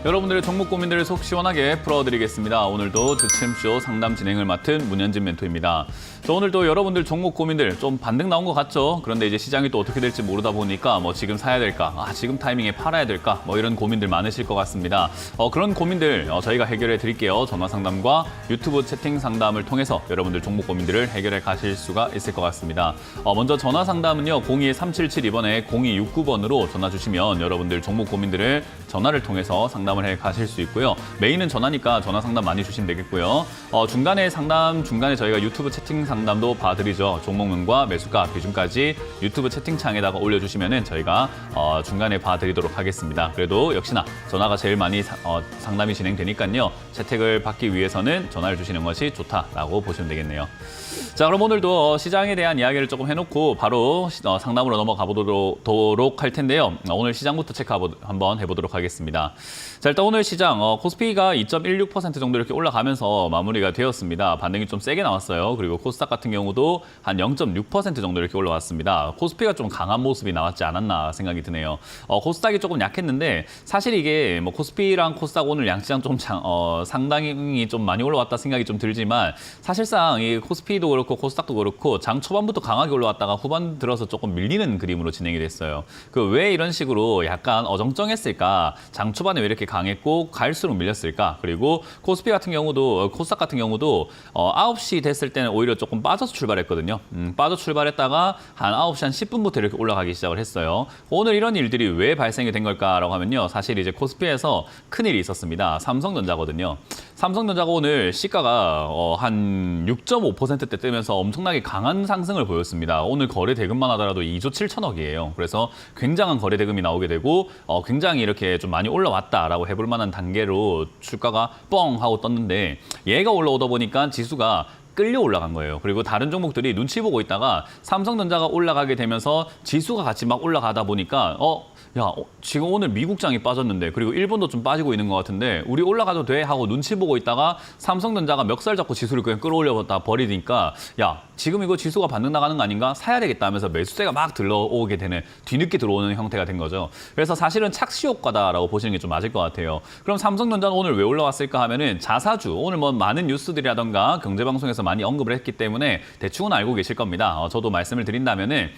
여러분들의 종목 고민들을 속 시원하게 풀어드리겠습니다. 오늘도 주침쇼 상담 진행을 맡은 문현진 멘토입니다. 오늘도 여러분들 종목 고민들 좀 반등 나온 것 같죠? 그런데 이제 시장이 또 어떻게 될지 모르다 보니까 지금 사야 될까? 지금 타이밍에 팔아야 될까? 이런 고민들 많으실 것 같습니다. 그런 고민들 저희가 해결해 드릴게요. 전화 상담과 유튜브 채팅 상담을 통해서 여러분들 종목 고민들을 해결해 가실 수가 있을 것 같습니다. 먼저 전화 상담은요. 02377 0269번으로 전화 주시면 여러분들 종목 고민들을 전화를 통해서 상담을 해 가실 수 있고요. 메인은 전화니까 전화 상담 많이 주시면 되겠고요. 중간에 저희가 유튜브 채팅 상담도 봐드리죠. 종목명과 매수가, 비중까지 유튜브 채팅창에다가 올려주시면은 저희가 중간에 봐드리도록 하겠습니다. 그래도 역시나 전화가 제일 많이 상담이 진행되니까요. 채택을 받기 위해서는 전화를 주시는 것이 좋다라고 보시면 되겠네요. 자, 그럼 오늘도 시장에 대한 이야기를 조금 해놓고 바로 상담으로 넘어가 보도록 할 텐데요. 오늘 시장부터 체크 한번 해보도록 하겠습니다. 자, 일단 오늘 시장 코스피가 2.16% 정도 이렇게 올라가면서 마무리가 되었습니다. 반등이 좀 세게 나왔어요. 그리고 코스닥 같은 경우도 한 0.6% 정도 이렇게 올라왔습니다. 코스피가 좀 강한 모습이 나왔지 않았나 생각이 드네요. 코스닥이 조금 약했는데 사실 이게 코스피랑 코스닥 오늘 양시장 좀 상당히 좀 많이 올라왔다 생각이 좀 들지만 사실상 이 코스피도 그렇고 코스닥도 그렇고 장 초반부터 강하게 올라왔다가 후반 들어서 조금 밀리는 그림으로 진행이 됐어요. 왜 이런 식으로 약간 어정쩡했을까? 장 초반에 왜 이렇게 강했고 갈수록 밀렸을까? 그리고 코스닥 같은 경우도 9시 됐을 때는 오히려 조금 빠져서 출발했거든요. 빠져 출발했다가 한 9시 한 10분부터 이렇게 올라가기 시작을 했어요. 오늘 이런 일들이 왜 발생이 된 걸까라고 하면요. 사실 이제 코스피에서 큰일이 있었습니다. 삼성전자거든요. 삼성전자가 오늘 시가가 한 6.5%대 뜨면서 엄청나게 강한 상승을 보였습니다. 오늘 거래 대금만 하더라도 2조 7천억이에요. 그래서 굉장한 거래 대금이 나오게 되고 굉장히 이렇게 좀 많이 올라왔다라고 해볼 만한 단계로 주가가 뻥 하고 떴는데 얘가 올라오다 보니까 지수가 끌려 올라간 거예요. 그리고 다른 종목들이 눈치 보고 있다가 삼성전자가 올라가게 되면서 지수가 같이 막 올라가다 보니까 지금 오늘 미국장이 빠졌는데 그리고 일본도 좀 빠지고 있는 것 같은데 우리 올라가도 돼? 하고 눈치 보고 있다가 삼성전자가 멱살 잡고 지수를 그냥 끌어올려다 버리니까 지금 이거 지수가 반등 나가는 거 아닌가? 사야 되겠다 하면서 매수세가 막 들어오게 되는 뒤늦게 들어오는 형태가 된 거죠. 그래서 사실은 착시 효과다라고 보시는 게 좀 맞을 것 같아요. 그럼 삼성전자는 오늘 왜 올라왔을까 하면은 자사주, 오늘 많은 뉴스들이라던가 경제방송에서 많이 언급을 했기 때문에 대충은 알고 계실 겁니다. 저도 말씀을 드린다면은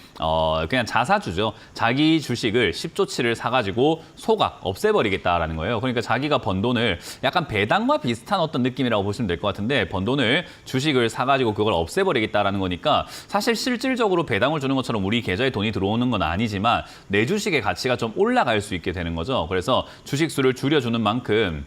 그냥 자사주죠. 자기 주식을 10조치를 사가지고 소각, 없애버리겠다라는 거예요. 그러니까 자기가 번 돈을 약간 배당과 비슷한 어떤 느낌이라고 보시면 될 것 같은데 번 돈을 주식을 사가지고 그걸 없애버리겠다라는 거니까 사실 실질적으로 배당을 주는 것처럼 우리 계좌에 돈이 들어오는 건 아니지만 내 주식의 가치가 좀 올라갈 수 있게 되는 거죠. 그래서 주식 수를 줄여주는 만큼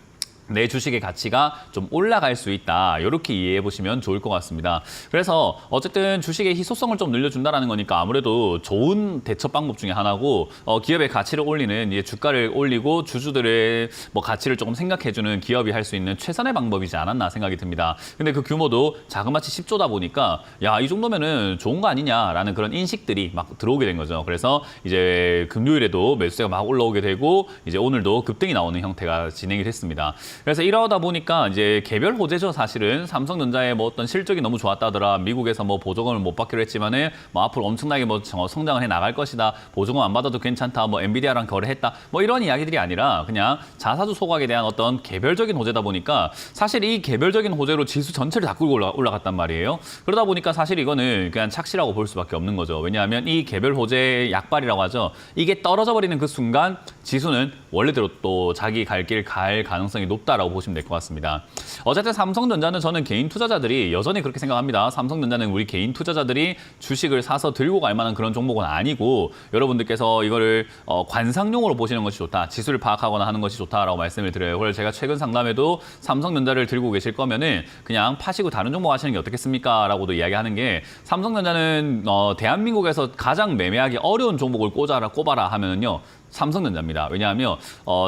내 주식의 가치가 좀 올라갈 수 있다. 이렇게 이해해 보시면 좋을 것 같습니다. 그래서 어쨌든 주식의 희소성을 좀 늘려준다는 거니까 아무래도 좋은 대처 방법 중에 하나고 기업의 가치를 올리는 주가를 올리고 주주들의 가치를 조금 생각해주는 기업이 할 수 있는 최선의 방법이지 않았나 생각이 듭니다. 근데 그 규모도 자그마치 10조다 보니까 이 정도면은 좋은 거 아니냐라는 그런 인식들이 막 들어오게 된 거죠. 그래서 이제 금요일에도 매수세가 막 올라오게 되고 이제 오늘도 급등이 나오는 형태가 진행이 됐습니다. 그래서 이러다 보니까 이제 개별 호재죠. 사실은 삼성전자의 어떤 실적이 너무 좋았다더라. 미국에서 보조금을 못 받기로 했지만은 앞으로 엄청나게 성장을 해 나갈 것이다. 보조금 안 받아도 괜찮다. 엔비디아랑 거래했다. 이런 이야기들이 아니라 그냥 자사주 소각에 대한 어떤 개별적인 호재다 보니까 사실 이 개별적인 호재로 지수 전체를 다 끌고 올라갔단 말이에요. 그러다 보니까 사실 이거는 그냥 착시라고 볼 수밖에 없는 거죠. 왜냐하면 이 개별 호재의 약발이라고 하죠. 이게 떨어져 버리는 그 순간 지수는 원래대로 또 자기 갈 길 갈 가능성이 높다라고 보시면 될 것 같습니다. 어쨌든 삼성전자는 저는 개인 투자자들이 여전히 그렇게 생각합니다. 삼성전자는 우리 개인 투자자들이 주식을 사서 들고 갈 만한 그런 종목은 아니고 여러분들께서 이거를 관상용으로 보시는 것이 좋다. 지수를 파악하거나 하는 것이 좋다라고 말씀을 드려요. 그래서 제가 최근 상담에도 삼성전자를 들고 계실 거면은 그냥 파시고 다른 종목 하시는 게 어떻겠습니까? 라고도 이야기하는 게 삼성전자는 대한민국에서 가장 매매하기 어려운 종목을 꼽아라 하면은요. 삼성전자입니다. 왜냐하면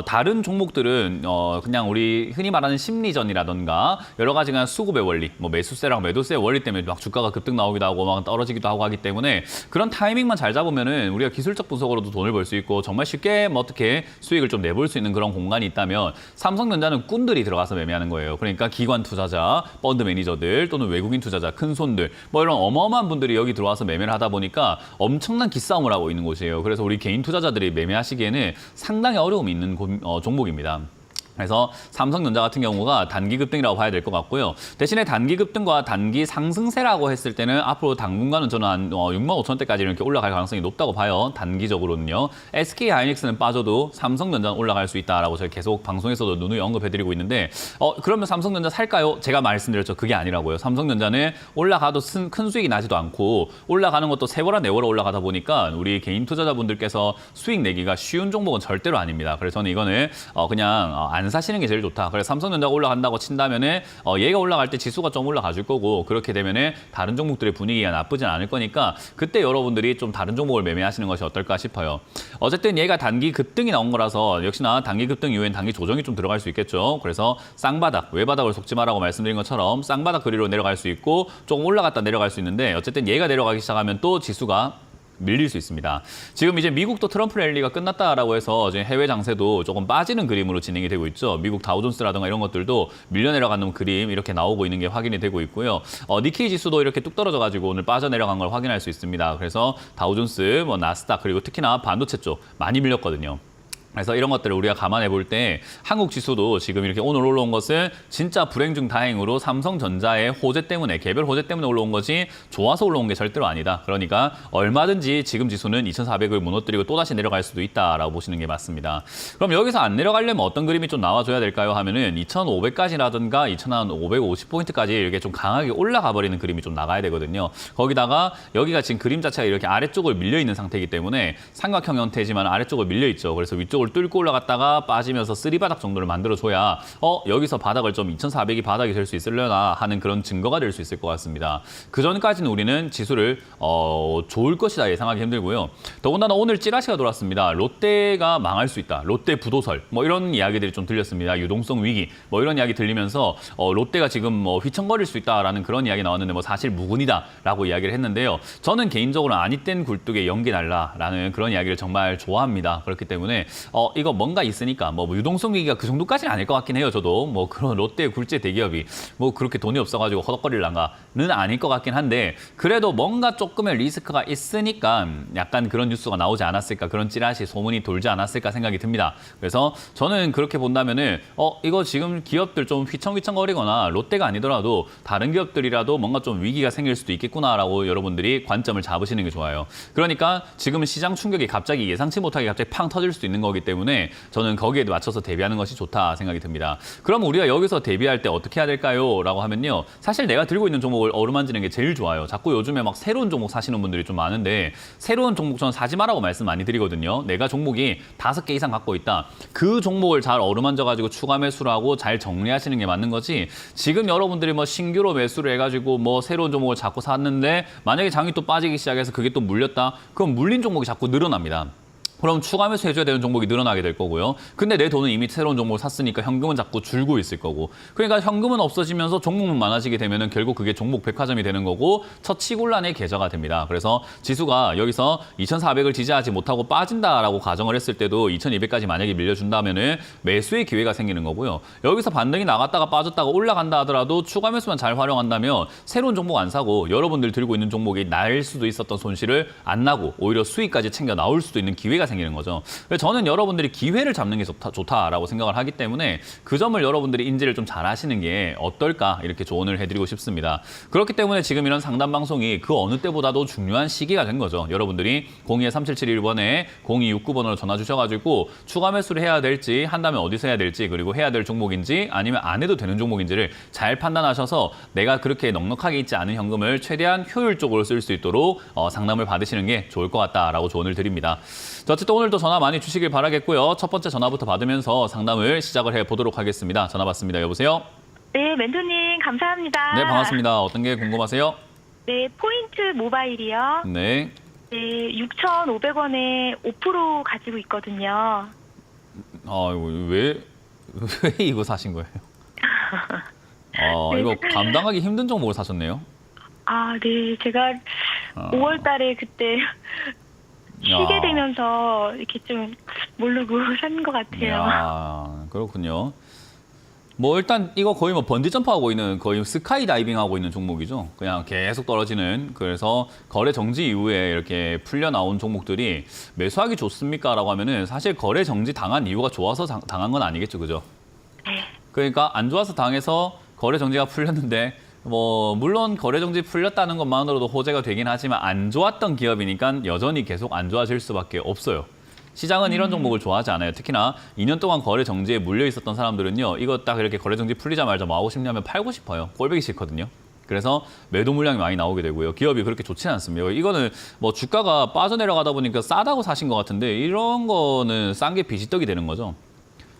다른 종목들은 그냥 우리 흔히 말하는 심리전이라던가 여러 가지 그냥 수급의 원리, 매수세랑 매도세의 원리 때문에 막 주가가 급등 나오기도 하고 막 떨어지기도 하고 하기 때문에 그런 타이밍만 잘 잡으면은 우리가 기술적 분석으로도 돈을 벌 수 있고 정말 쉽게 어떻게 수익을 좀 내볼 수 있는 그런 공간이 있다면 삼성전자는 꾼들이 들어가서 매매하는 거예요. 그러니까 기관 투자자, 펀드 매니저들 또는 외국인 투자자, 큰 손들 이런 어마어마한 분들이 여기 들어와서 매매를 하다 보니까 엄청난 기싸움을 하고 있는 곳이에요. 그래서 우리 개인 투자자들이 매매하시기에는 상당히 어려움이 있는 종목입니다. 그래서 삼성전자 같은 경우가 단기 급등이라고 봐야 될 것 같고요. 대신에 단기 급등과 단기 상승세라고 했을 때는 앞으로 당분간은 저는 한 6만 5천 원대까지 이렇게 올라갈 가능성이 높다고 봐요. 단기적으로는요. SK하이닉스는 빠져도 삼성전자는 올라갈 수 있다라고 저희 계속 방송에서도 누누이 언급해드리고 있는데 그러면 삼성전자 살까요? 제가 말씀드렸죠. 그게 아니라고요. 삼성전자는 올라가도 큰 수익이 나지도 않고 올라가는 것도 3보라 4보라 올라가다 보니까 우리 개인 투자자분들께서 수익 내기가 쉬운 종목은 절대로 아닙니다. 그래서 저는 이거는 그냥 안 사시는 게 제일 좋다. 그래서 삼성전자가 올라간다고 친다면은 얘가 올라갈 때 지수가 좀 올라가 줄 거고 그렇게 되면은 다른 종목들의 분위기가 나쁘진 않을 거니까 그때 여러분들이 좀 다른 종목을 매매하시는 것이 어떨까 싶어요. 어쨌든 얘가 단기 급등이 나온 거라서 역시나 단기 급등 이후엔 단기 조정이 좀 들어갈 수 있겠죠. 그래서 쌍바닥, 외바닥을 속지 마라고 말씀드린 것처럼 쌍바닥 그리로 내려갈 수 있고 조금 올라갔다 내려갈 수 있는데 어쨌든 얘가 내려가기 시작하면 또 지수가 밀릴 수 있습니다. 지금 이제 미국도 트럼프 랠리가 끝났다라고 해서 이제 해외 장세도 조금 빠지는 그림으로 진행이 되고 있죠. 미국 다우존스라든가 이런 것들도 밀려 내려가는 그림 이렇게 나오고 있는 게 확인이 되고 있고요. 니케이 지수도 이렇게 뚝 떨어져가지고 오늘 빠져 내려간 걸 확인할 수 있습니다. 그래서 다우존스, 나스닥 그리고 특히나 반도체 쪽 많이 밀렸거든요. 그래서 이런 것들을 우리가 감안해 볼 때 한국 지수도 지금 이렇게 오늘 올라온 것은 진짜 불행 중 다행으로 삼성전자의 호재 때문에 개별 호재 때문에 올라온 거지 좋아서 올라온 게 절대로 아니다. 그러니까 얼마든지 지금 지수는 2,400을 무너뜨리고 또다시 내려갈 수도 있다라고 보시는 게 맞습니다. 그럼 여기서 안 내려가려면 어떤 그림이 좀 나와줘야 될까요? 하면은 2,500까지라든가 2,550포인트까지 이렇게 좀 강하게 올라가 버리는 그림이 좀 나가야 되거든요. 거기다가 여기가 지금 그림 자체가 이렇게 아래쪽을 밀려 있는 상태이기 때문에 삼각형 형태지만 아래쪽을 밀려 있죠. 그래서 위쪽을 뚫고 올라갔다가 빠지면서 쓰리바닥 정도를 만들어줘야 여기서 바닥을 좀 2,400이 바닥이 될 수 있으려나 하는 그런 증거가 될 수 있을 것 같습니다. 그 전까지는 우리는 지수를 좋을 것이다 예상하기 힘들고요. 더군다나 오늘 찌라시가 돌았습니다. 롯데가 망할 수 있다. 롯데 부도설 이런 이야기들이 좀 들렸습니다. 유동성 위기 이런 이야기 들리면서 롯데가 지금 휘청거릴 수 있다라는 그런 이야기 나왔는데 사실 무근이다라고 이야기를 했는데요. 저는 개인적으로 아니 땐 굴뚝에 연기 날라라는 그런 이야기를 정말 좋아합니다. 그렇기 때문에 이거 뭔가 있으니까 유동성 위기가 그 정도까지는 아닐 것 같긴 해요. 저도 그런 롯데 굴제 대기업이 그렇게 돈이 없어가지고 허덕거릴란가는 아닐 것 같긴 한데 그래도 뭔가 조금의 리스크가 있으니까 약간 그런 뉴스가 나오지 않았을까 그런 찌라시 소문이 돌지 않았을까 생각이 듭니다. 그래서 저는 그렇게 본다면은 이거 지금 기업들 좀 휘청휘청거리거나 롯데가 아니더라도 다른 기업들이라도 뭔가 좀 위기가 생길 수도 있겠구나라고 여러분들이 관점을 잡으시는 게 좋아요. 그러니까 지금은 시장 충격이 갑자기 예상치 못하게 갑자기 팡 터질 수도 있는 거기 때문에 저는 거기에 맞춰서 대비하는 것이 좋다 생각이 듭니다. 그럼 우리가 여기서 대비할 때 어떻게 해야 될까요? 라고 하면요. 사실 내가 들고 있는 종목을 어루만지는 게 제일 좋아요. 자꾸 요즘에 새로운 종목 사시는 분들이 좀 많은데 새로운 종목 저는 사지 마라고 말씀 많이 드리거든요. 내가 종목이 5개 이상 갖고 있다. 그 종목을 잘 어루만져가지고 추가 매수를 하고 잘 정리하시는 게 맞는 거지. 지금 여러분들이 신규로 매수를 해가지고 새로운 종목을 자꾸 샀는데 만약에 장이 또 빠지기 시작해서 그게 또 물렸다. 그럼 물린 종목이 자꾸 늘어납니다. 그럼 추가 매수 해줘야 되는 종목이 늘어나게 될 거고요. 근데 내 돈은 이미 새로운 종목을 샀으니까 현금은 자꾸 줄고 있을 거고. 그러니까 현금은 없어지면서 종목만 많아지게 되면은 결국 그게 종목 백화점이 되는 거고 첫 치곤란의 계좌가 됩니다. 그래서 지수가 여기서 2,400을 지지하지 못하고 빠진다라고 가정을 했을 때도 2,200까지 만약에 밀려준다면은 매수의 기회가 생기는 거고요. 여기서 반등이 나갔다가 빠졌다가 올라간다 하더라도 추가 매수만 잘 활용한다면 새로운 종목 안 사고 여러분들 들고 있는 종목이 날 수도 있었던 손실을 안 나고 오히려 수익까지 챙겨 나올 수도 있는 기회가 생기는 거죠. 저는 여러분들이 기회를 잡는 게 좋다라고 생각을 하기 때문에 그 점을 여러분들이 인지를 좀 잘 하시는 게 어떨까 이렇게 조언을 해드리고 싶습니다. 그렇기 때문에 지금 이런 상담 방송이 그 어느 때보다도 중요한 시기가 된 거죠. 여러분들이 02-3771번에 0269번으로 전화 주셔가지고 추가 매수를 해야 될지 한다면 어디서 해야 될지 그리고 해야 될 종목인지 아니면 안 해도 되는 종목인지를 잘 판단하셔서 내가 그렇게 넉넉하게 있지 않은 현금을 최대한 효율적으로 쓸 수 있도록 상담을 받으시는 게 좋을 것 같다라고 조언을 드립니다. 어쨌든 오늘도 전화 많이 주시길 바라겠고요. 첫 번째 전화부터 받으면서 상담을 시작을 해보도록 하겠습니다. 전화 받습니다. 여보세요? 네, 멘토님 감사합니다. 네, 반갑습니다. 어떤 게 궁금하세요? 네, 포인트 모바일이요. 네. 네, 6,500원에 5% 가지고 있거든요. 왜 이거 사신 거예요? 네. 이거 감당하기 힘든 종목을 사셨네요. 네, 제가 5월 달에 그때 쉬게 되면서 이렇게 좀 모르고 산 것 같아요. 그렇군요. 일단 이거 거의 번지 점프하고 있는 거의 스카이 다이빙 하고 있는 종목이죠. 그냥 계속 떨어지는. 그래서 거래 정지 이후에 이렇게 풀려 나온 종목들이 매수하기 좋습니까? 라고 하면은 사실 거래 정지 당한 이유가 좋아서 당한 건 아니겠죠. 그죠? 그러니까 안 좋아서 당해서 거래 정지가 풀렸는데 뭐 물론 거래 정지 풀렸다는 것만으로도 호재가 되긴 하지만 안 좋았던 기업이니까 여전히 계속 안 좋아질 수밖에 없어요. 시장은 이런 종목을 좋아하지 않아요. 특히나 2년 동안 거래 정지에 물려 있었던 사람들은요. 이거 딱 이렇게 거래 정지 풀리자마자 뭐 하고 싶냐면 팔고 싶어요. 꼴보기 싫거든요. 그래서 매도 물량이 많이 나오게 되고요. 기업이 그렇게 좋지는 않습니다. 이거는 뭐 주가가 빠져내려가다 보니까 싸다고 사신 것 같은데 이런 거는 싼 게 비지떡이 되는 거죠.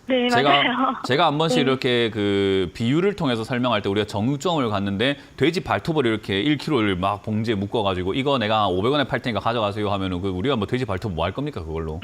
네, 맞아요. 제가 한 번씩 네. 이렇게 그 비율을 통해서 설명할 때 우리가 정육점을 갔는데 돼지 발톱을 이렇게 1kg를 막 봉지에 묶어가지고 이거 내가 500원에 팔 테니까 가져가세요 하면은 그 우리가 뭐 돼지 발톱 뭐 할 겁니까 그걸로?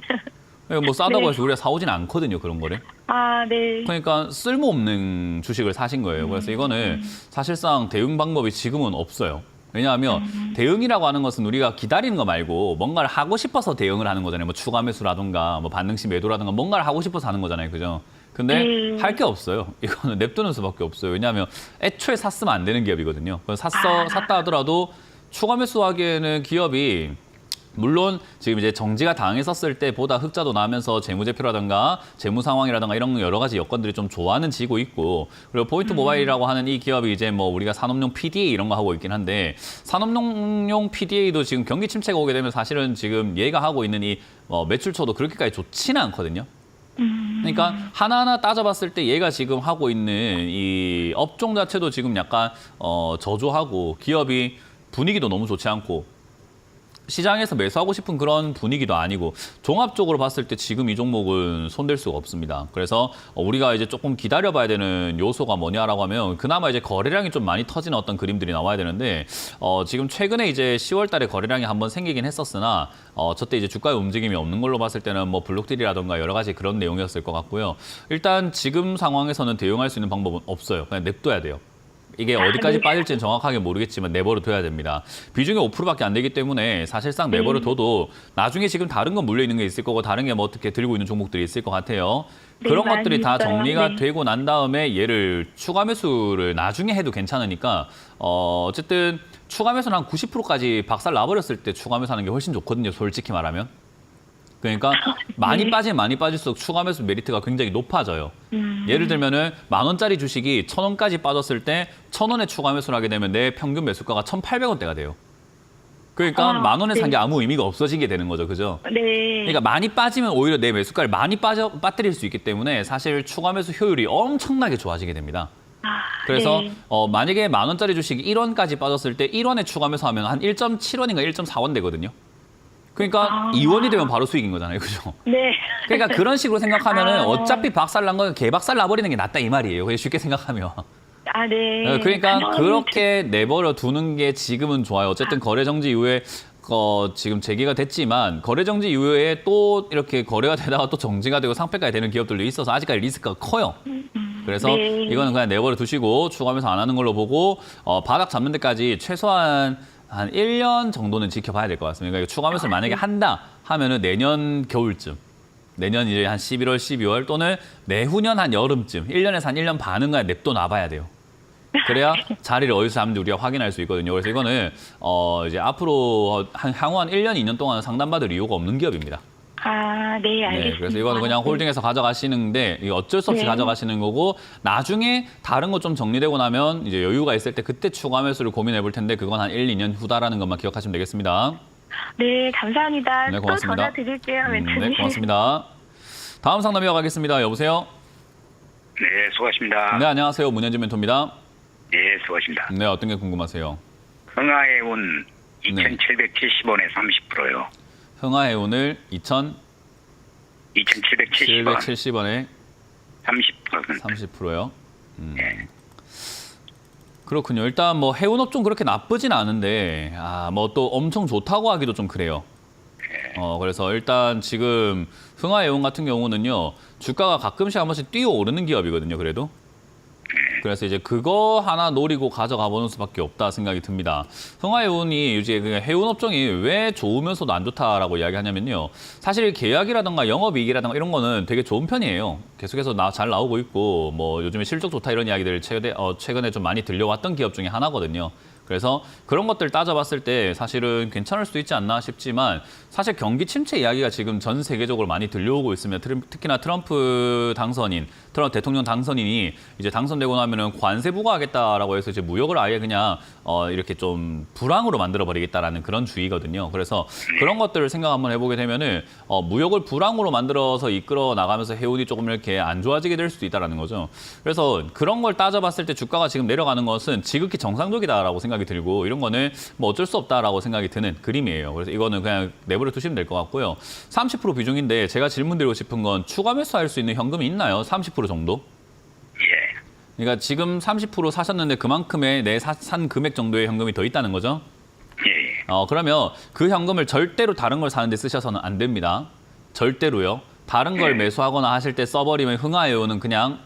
뭐 싸다고 네. 해서 우리가 사오진 않거든요 그런 거를. 아, 네. 그러니까 쓸모없는 주식을 사신 거예요. 그래서 이거는 사실상 대응 방법이 지금은 없어요. 왜냐하면 대응이라고 하는 것은 우리가 기다리는 거 말고 뭔가를 하고 싶어서 대응을 하는 거잖아요. 뭐 추가 매수라든가 뭐 반등시 매도라든가 뭔가를 하고 싶어서 하는 거잖아요. 그죠? 근데 할 게 없어요. 이거는 냅두는 수밖에 없어요. 왜냐하면 애초에 샀으면 안 되는 기업이거든요. 그래서 샀다 하더라도 추가 매수하기에는 기업이 물론 지금 이제 정지가 당했었을 때보다 흑자도 나면서 재무제표라든가 재무 상황이라든가 이런 여러 가지 여건들이 좀 좋아는 지고 있고 그리고 포인트 모바일이라고 하는 이 기업이 이제 뭐 우리가 산업용 PDA 이런 거 하고 있긴 한데 산업용 PDA도 지금 경기 침체가 오게 되면 사실은 지금 얘가 하고 있는 이 매출처도 그렇게까지 좋지는 않거든요. 그러니까 하나하나 따져봤을 때 얘가 지금 하고 있는 이 업종 자체도 지금 약간 저조하고 기업이 분위기도 너무 좋지 않고 시장에서 매수하고 싶은 그런 분위기도 아니고 종합적으로 봤을 때 지금 이 종목은 손댈 수가 없습니다. 그래서 우리가 이제 조금 기다려봐야 되는 요소가 뭐냐라고 하면 그나마 이제 거래량이 좀 많이 터지는 어떤 그림들이 나와야 되는데 지금 최근에 이제 10월 달에 거래량이 한번 생기긴 했었으나 저때 이제 주가의 움직임이 없는 걸로 봤을 때는 뭐 블록딜이라든가 여러 가지 그런 내용이었을 것 같고요. 일단 지금 상황에서는 대응할 수 있는 방법은 없어요. 그냥 냅둬야 돼요. 이게 어디까지 빠질지는 정확하게 모르겠지만 내버려 둬야 됩니다. 비중이 5%밖에 안 되기 때문에 사실상 내버려 둬도 나중에 지금 다른 건 물려 있는 게 있을 거고 다른 게 뭐 어떻게 들고 있는 종목들이 있을 것 같아요. 네, 그런 많이 것들이 다 있어요. 정리가 네. 되고 난 다음에 얘를 추가 매수를 나중에 해도 괜찮으니까 어쨌든 추가 매수는 한 90%까지 박살 나버렸을 때 추가 매수하는 게 훨씬 좋거든요. 솔직히 말하면. 그러니까 많이 빠지면 많이 빠질수록 추가 매수 메리트가 굉장히 높아져요. 예를 들면은 10,000원짜리 주식이 1,000원까지 빠졌을 때 1,000원에 추가 매수를 하게 되면 내 평균 매수가가 1,800원대가 돼요. 그러니까 10,000원에 산 게 아무 의미가 없어지게 되는 거죠. 그죠? 네. 그러니까 많이 빠지면 오히려 내 매수가를 많이 빠뜨릴 수 있기 때문에 사실 추가 매수 효율이 엄청나게 좋아지게 됩니다. 그래서 네. 만약에 10,000원짜리 주식이 1원까지 빠졌을 때 1원에 추가 매수하면 한 1.7원인가 1.4원 되거든요. 그러니까 2원이 되면 바로 수익인 거잖아요. 그죠? 네. 그러니까 그런 식으로 생각하면은 어차피 박살 난 건 개박살 나버리는 게 낫다 이 말이에요. 그게 쉽게 생각하면. 아, 네. 그러니까 그렇게 내버려 두는 게 지금은 좋아요. 어쨌든 거래 정지 이후에 지금 재개가 됐지만 거래 정지 이후에 또 이렇게 거래가 되다가 또 정지가 되고 상폐까지 되는 기업들도 있어서 아직까지 리스크가 커요. 그래서 네. 이거는 그냥 내버려 두시고 추가하면서 안 하는 걸로 보고 바닥 잡는 데까지 최소한 한 1년 정도는 지켜봐야 될 것 같습니다. 그러니까 추가 매수를 만약에 한다 하면은 내년 겨울쯤, 내년 이제 한 11월, 12월 또는 내후년 한 여름쯤, 1년에서 한 1년 반은 그냥 냅둬 놔봐야 돼요. 그래야 자리를 어디서 잡는지 우리가 확인할 수 있거든요. 그래서 이거는 이제 앞으로 향후 한 1년, 2년 동안은 상담받을 이유가 없는 기업입니다. 아, 네, 알겠습니다. 네, 그래서 이거는 그냥 홀딩해서 가져가시는데 이게 어쩔 수 없이 네. 가져가시는 거고 나중에 다른 거 좀 정리되고 나면 이제 여유가 있을 때 그때 추가 매수를 고민해 볼 텐데 그건 한 1, 2년 후다라는 것만 기억하시면 되겠습니다. 네, 감사합니다. 네, 또 고맙습니다. 전화 드릴게요, 멘토님. 네, 고맙습니다. 다음 상담 이어가겠습니다. 여보세요? 네, 수고하십니다. 네, 안녕하세요. 문현진 멘토입니다. 네, 수고하십니다. 네, 어떤 게 궁금하세요? 흥하해운 네. 2,770원에 30%요. 흥하해운을 2,770원 2,770원에 30%. 30%요. 네. 그렇군요. 일단 뭐 해운업종 그렇게 나쁘진 않은데 뭐 또 엄청 좋다고 하기도 좀 그래요. 그래서 일단 지금 흥하해운 같은 경우는요. 주가가 가끔씩 한 번씩 뛰어오르는 기업이거든요. 그래도. 그래서 이제 그거 하나 노리고 가져가 보는 수밖에 없다 생각이 듭니다. 흥하해운이 이제 그 해운 업종이 왜 좋으면서도 안 좋다라고 이야기하냐면요. 사실 계약이라든가 영업이익이라든가 이런 거는 되게 좋은 편이에요. 계속해서 잘 나오고 있고 뭐 요즘에 실적 좋다 이런 이야기들 최근에 좀 많이 들려왔던 기업 중에 하나거든요. 그래서 그런 것들 따져봤을 때 사실은 괜찮을 수도 있지 않나 싶지만 사실 경기 침체 이야기가 지금 전 세계적으로 많이 들려오고 있습니다. 특히나 트럼프 대통령 당선인이 이제 당선되고 나면은 관세 부과하겠다라고 해서 이제 무역을 아예 그냥 이렇게 좀 불황으로 만들어 버리겠다라는 그런 주의거든요. 그래서 그런 것들을 생각 한번 해보게 되면은 무역을 불황으로 만들어서 이끌어 나가면서 해운이 조금 이렇게 안 좋아지게 될 수도 있다라는 거죠. 그래서 그런 걸 따져봤을 때 주가가 지금 내려가는 것은 지극히 정상적이다라고 생각이 들고 이런 거는 뭐 어쩔 수 없다라고 생각이 드는 그림이에요. 그래서 이거는 그냥 내버려 두시면 될 것 같고요. 30% 비중인데 제가 질문드리고 싶은 건 추가 매수할 수 있는 현금이 있나요? 30% 정도? 예. 그러니까 지금 30% 사셨는데 그만큼의 내 산 금액 정도의 현금이 더 있다는 거죠? 예. 그러면 그 현금을 절대로 다른 걸 사는 데 쓰셔서는 안 됩니다. 절대로요. 다른 걸 매수하거나 하실 때 써버리면 흥하해요는 그냥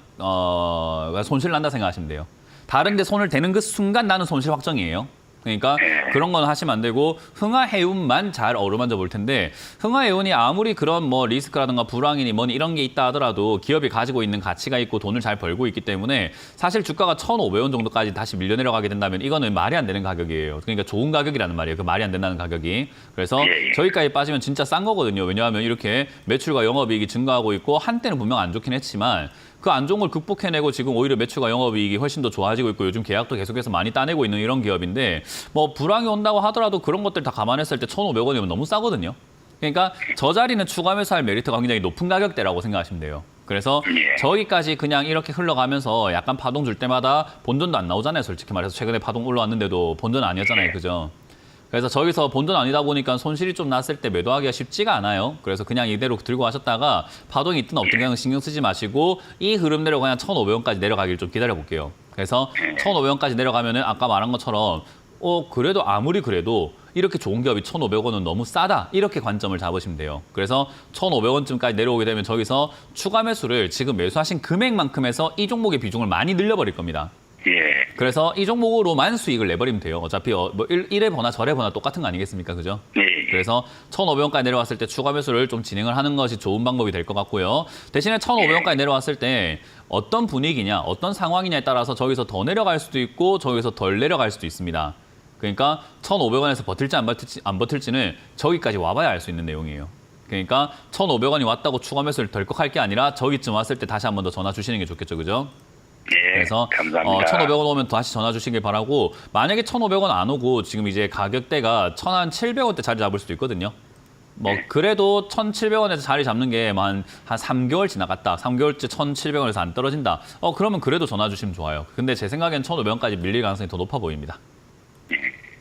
손실 난다 생각하시면 돼요. 다른 데 손을 대는 그 순간 나는 손실 확정이에요. 그러니까 그런 건 하시면 안 되고 흥하해운만 잘 어루만져 볼 텐데 흥하해운이 아무리 그런 뭐 리스크라든가 불황이니 뭐니 이런 게 있다 하더라도 기업이 가지고 있는 가치가 있고 돈을 잘 벌고 있기 때문에 사실 주가가 1,500원 정도까지 다시 밀려 내려가게 된다면 이거는 말이 안 되는 가격이에요. 그러니까 좋은 가격이라는 말이에요. 그 말이 안 된다는 가격이. 그래서 저기까지 빠지면 진짜 싼 거거든요. 왜냐하면 이렇게 매출과 영업이익이 증가하고 있고 한때는 분명 안 좋긴 했지만 그 안 좋은 걸 극복해내고 지금 오히려 매출과 영업이익이 훨씬 더 좋아지고 있고 요즘 계약도 계속해서 많이 따내고 있는 이런 기업인데 뭐 불황이 온다고 하더라도 그런 것들 다 감안했을 때 1,500원이면 너무 싸거든요. 그러니까 저 자리는 추가 매수할 메리트가 굉장히 높은 가격대라고 생각하시면 돼요. 그래서 저기까지 그냥 이렇게 흘러가면서 약간 파동 줄 때마다 본전도 안 나오잖아요. 솔직히 말해서 최근에 파동 올라왔는데도 본전 아니었잖아요. 그죠? 그래서 저기서 본전 아니다 보니까 손실이 좀 났을 때 매도하기가 쉽지가 않아요. 그래서 그냥 이대로 들고 가셨다가 파동이 있든 없든 그냥 신경 쓰지 마시고 이 흐름대로 그냥 1,500원까지 내려가길 좀 기다려 볼게요. 그래서 1,500원까지 내려가면은 아까 말한 것처럼 그래도 아무리 그래도 이렇게 좋은 기업이 1,500원은 너무 싸다. 이렇게 관점을 잡으시면 돼요. 그래서 1,500원쯤까지 내려오게 되면 저기서 추가 매수를 지금 매수하신 금액만큼 해서 이 종목의 비중을 많이 늘려버릴 겁니다. 예. 그래서 이 종목으로만 수익을 내버리면 돼요. 어차피 뭐 이래 보나 저래 보나 똑같은 거 아니겠습니까? 그죠? 예. 그래서 1,500원까지 내려왔을 때 추가 매수를 좀 진행을 하는 것이 좋은 방법이 될 것 같고요. 대신에 1,500원까지 내려왔을 때 어떤 분위기냐, 어떤 상황이냐에 따라서 저기서 더 내려갈 수도 있고 저기서 덜 내려갈 수도 있습니다. 그러니까 1,500원에서 버틸지 안 버틸지는 저기까지 와봐야 알 수 있는 내용이에요. 그러니까 1,500원이 왔다고 추가 매수를 덜컥 할 게 아니라 저기쯤 왔을 때 다시 한 번 더 전화 주시는 게 좋겠죠. 그죠? 예. 그래서 감사합니다. 1,500원 오면 다시 전화 주시길 바라고 만약에 1,500원 안 오고 지금 이제 가격대가 1,700원대 자리 잡을 수도 있거든요. 뭐 그래도 1,700원에서 자리 잡는 게 한 3개월 지나갔다. 3개월째 1,700원에서 안 떨어진다. 그러면 그래도 전화 주시면 좋아요. 근데 제 생각엔 1,500원까지 밀릴 가능성이 더 높아 보입니다.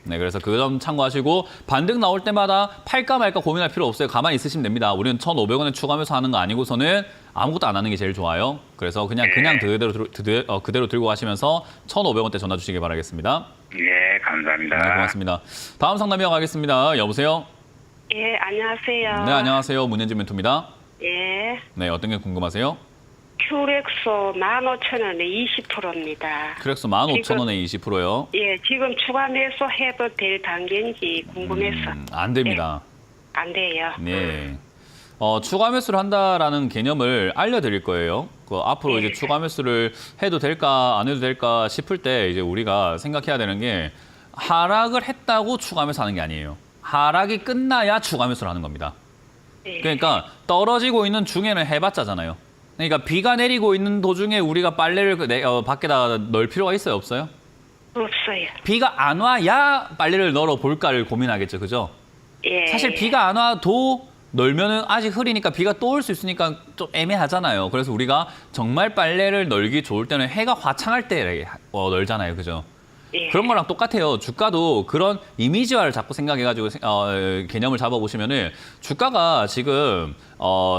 네, 그래서 그 점 참고하시고 반등 나올 때마다 팔까 말까 고민할 필요 없어요. 가만히 있으시면 됩니다. 우리는 1,500원에 추가하면서 하는 거 아니고서는 아무것도 안 하는 게 제일 좋아요. 그래서 그냥 그대로 들고 가시면서 1,500원대 전화 주시기 바라겠습니다. 예, 감사합니다. 네, 고맙습니다. 다음 상담 이어가겠습니다. 여보세요? 예, 안녕하세요. 네, 안녕하세요. 문현진 멘토입니다. 예, 네, 어떤 게 궁금하세요? 큐렉소 15,000원에 20%입니다. 크렉소 15,000원에 20%요? 예, 지금 추가 매수 해도 될 단계인지 궁금해서. 안 됩니다. 안 돼요. 네. 추가 매수를 한다라는 개념을 알려드릴 거예요. 앞으로 이제 추가 매수를 해도 될까 안 해도 될까 싶을 때 이제 우리가 생각해야 되는 게 하락을 했다고 추가 매수하는 게 아니에요. 하락이 끝나야 추가 매수를 하는 겁니다. 예. 그러니까 떨어지고 있는 중에는 해봤자잖아요. 그러니까 비가 내리고 있는 도중에 우리가 빨래를 밖에다 넣을 필요가 있어요, 없어요? 없어요. 비가 안 와야 빨래를 널어 볼까를 고민하겠죠, 그죠? 예. 사실 비가 안 와도 널면은 아직 흐리니까 비가 또 올 수 있으니까 좀 애매하잖아요. 그래서 우리가 정말 빨래를 널기 좋을 때는 해가 화창할 때 널잖아요, 그죠? 예. 그런 거랑 똑같아요. 주가도 그런 이미지화를 자꾸 생각해가지고 개념을 잡아보시면은 주가가 지금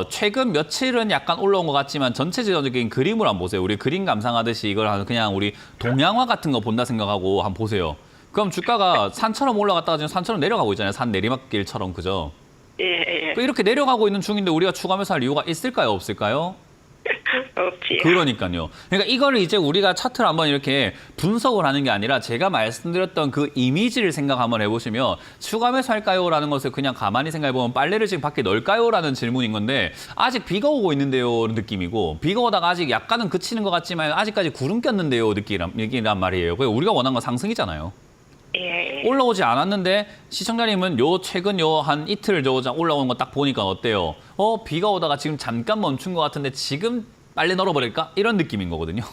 최근 며칠은 약간 올라온 것 같지만 전체적인 그림을 한번 보세요. 우리 그림 감상하듯이 이걸 그냥 우리 동양화 같은 거 본다 생각하고 한번 보세요. 그럼 주가가 산처럼 올라갔다가 지금 산처럼 내려가고 있잖아요. 산 내리막길처럼, 그죠? 예. 이렇게 내려가고 있는 중인데 우리가 추가 매수할 이유가 있을까요, 없을까요? 없지요. 그러니까요. 그러니까 이거를 이제 우리가 차트를 한번 이렇게 분석을 하는 게 아니라 제가 말씀드렸던 그 이미지를 생각 한번 해보시면 추가 매수할까요? 라는 것을 그냥 가만히 생각해보면 빨래를 지금 밖에 넣을까요? 라는 질문인 건데 아직 비가 오고 있는데요 느낌이고 비가 오다가 아직 약간은 그치는 것 같지만 아직까지 구름 꼈는데요 느낌이란 말이에요. 우리가 원하는 건 상승이잖아요. 예. 올라오지 않았는데 시청자님은 요 최근 요 한 이틀 올라오는 거 딱 보니까 어때요? 비가 오다가 지금 잠깐 멈춘 것 같은데 지금 빨리 널어버릴까? 이런 느낌인 거거든요.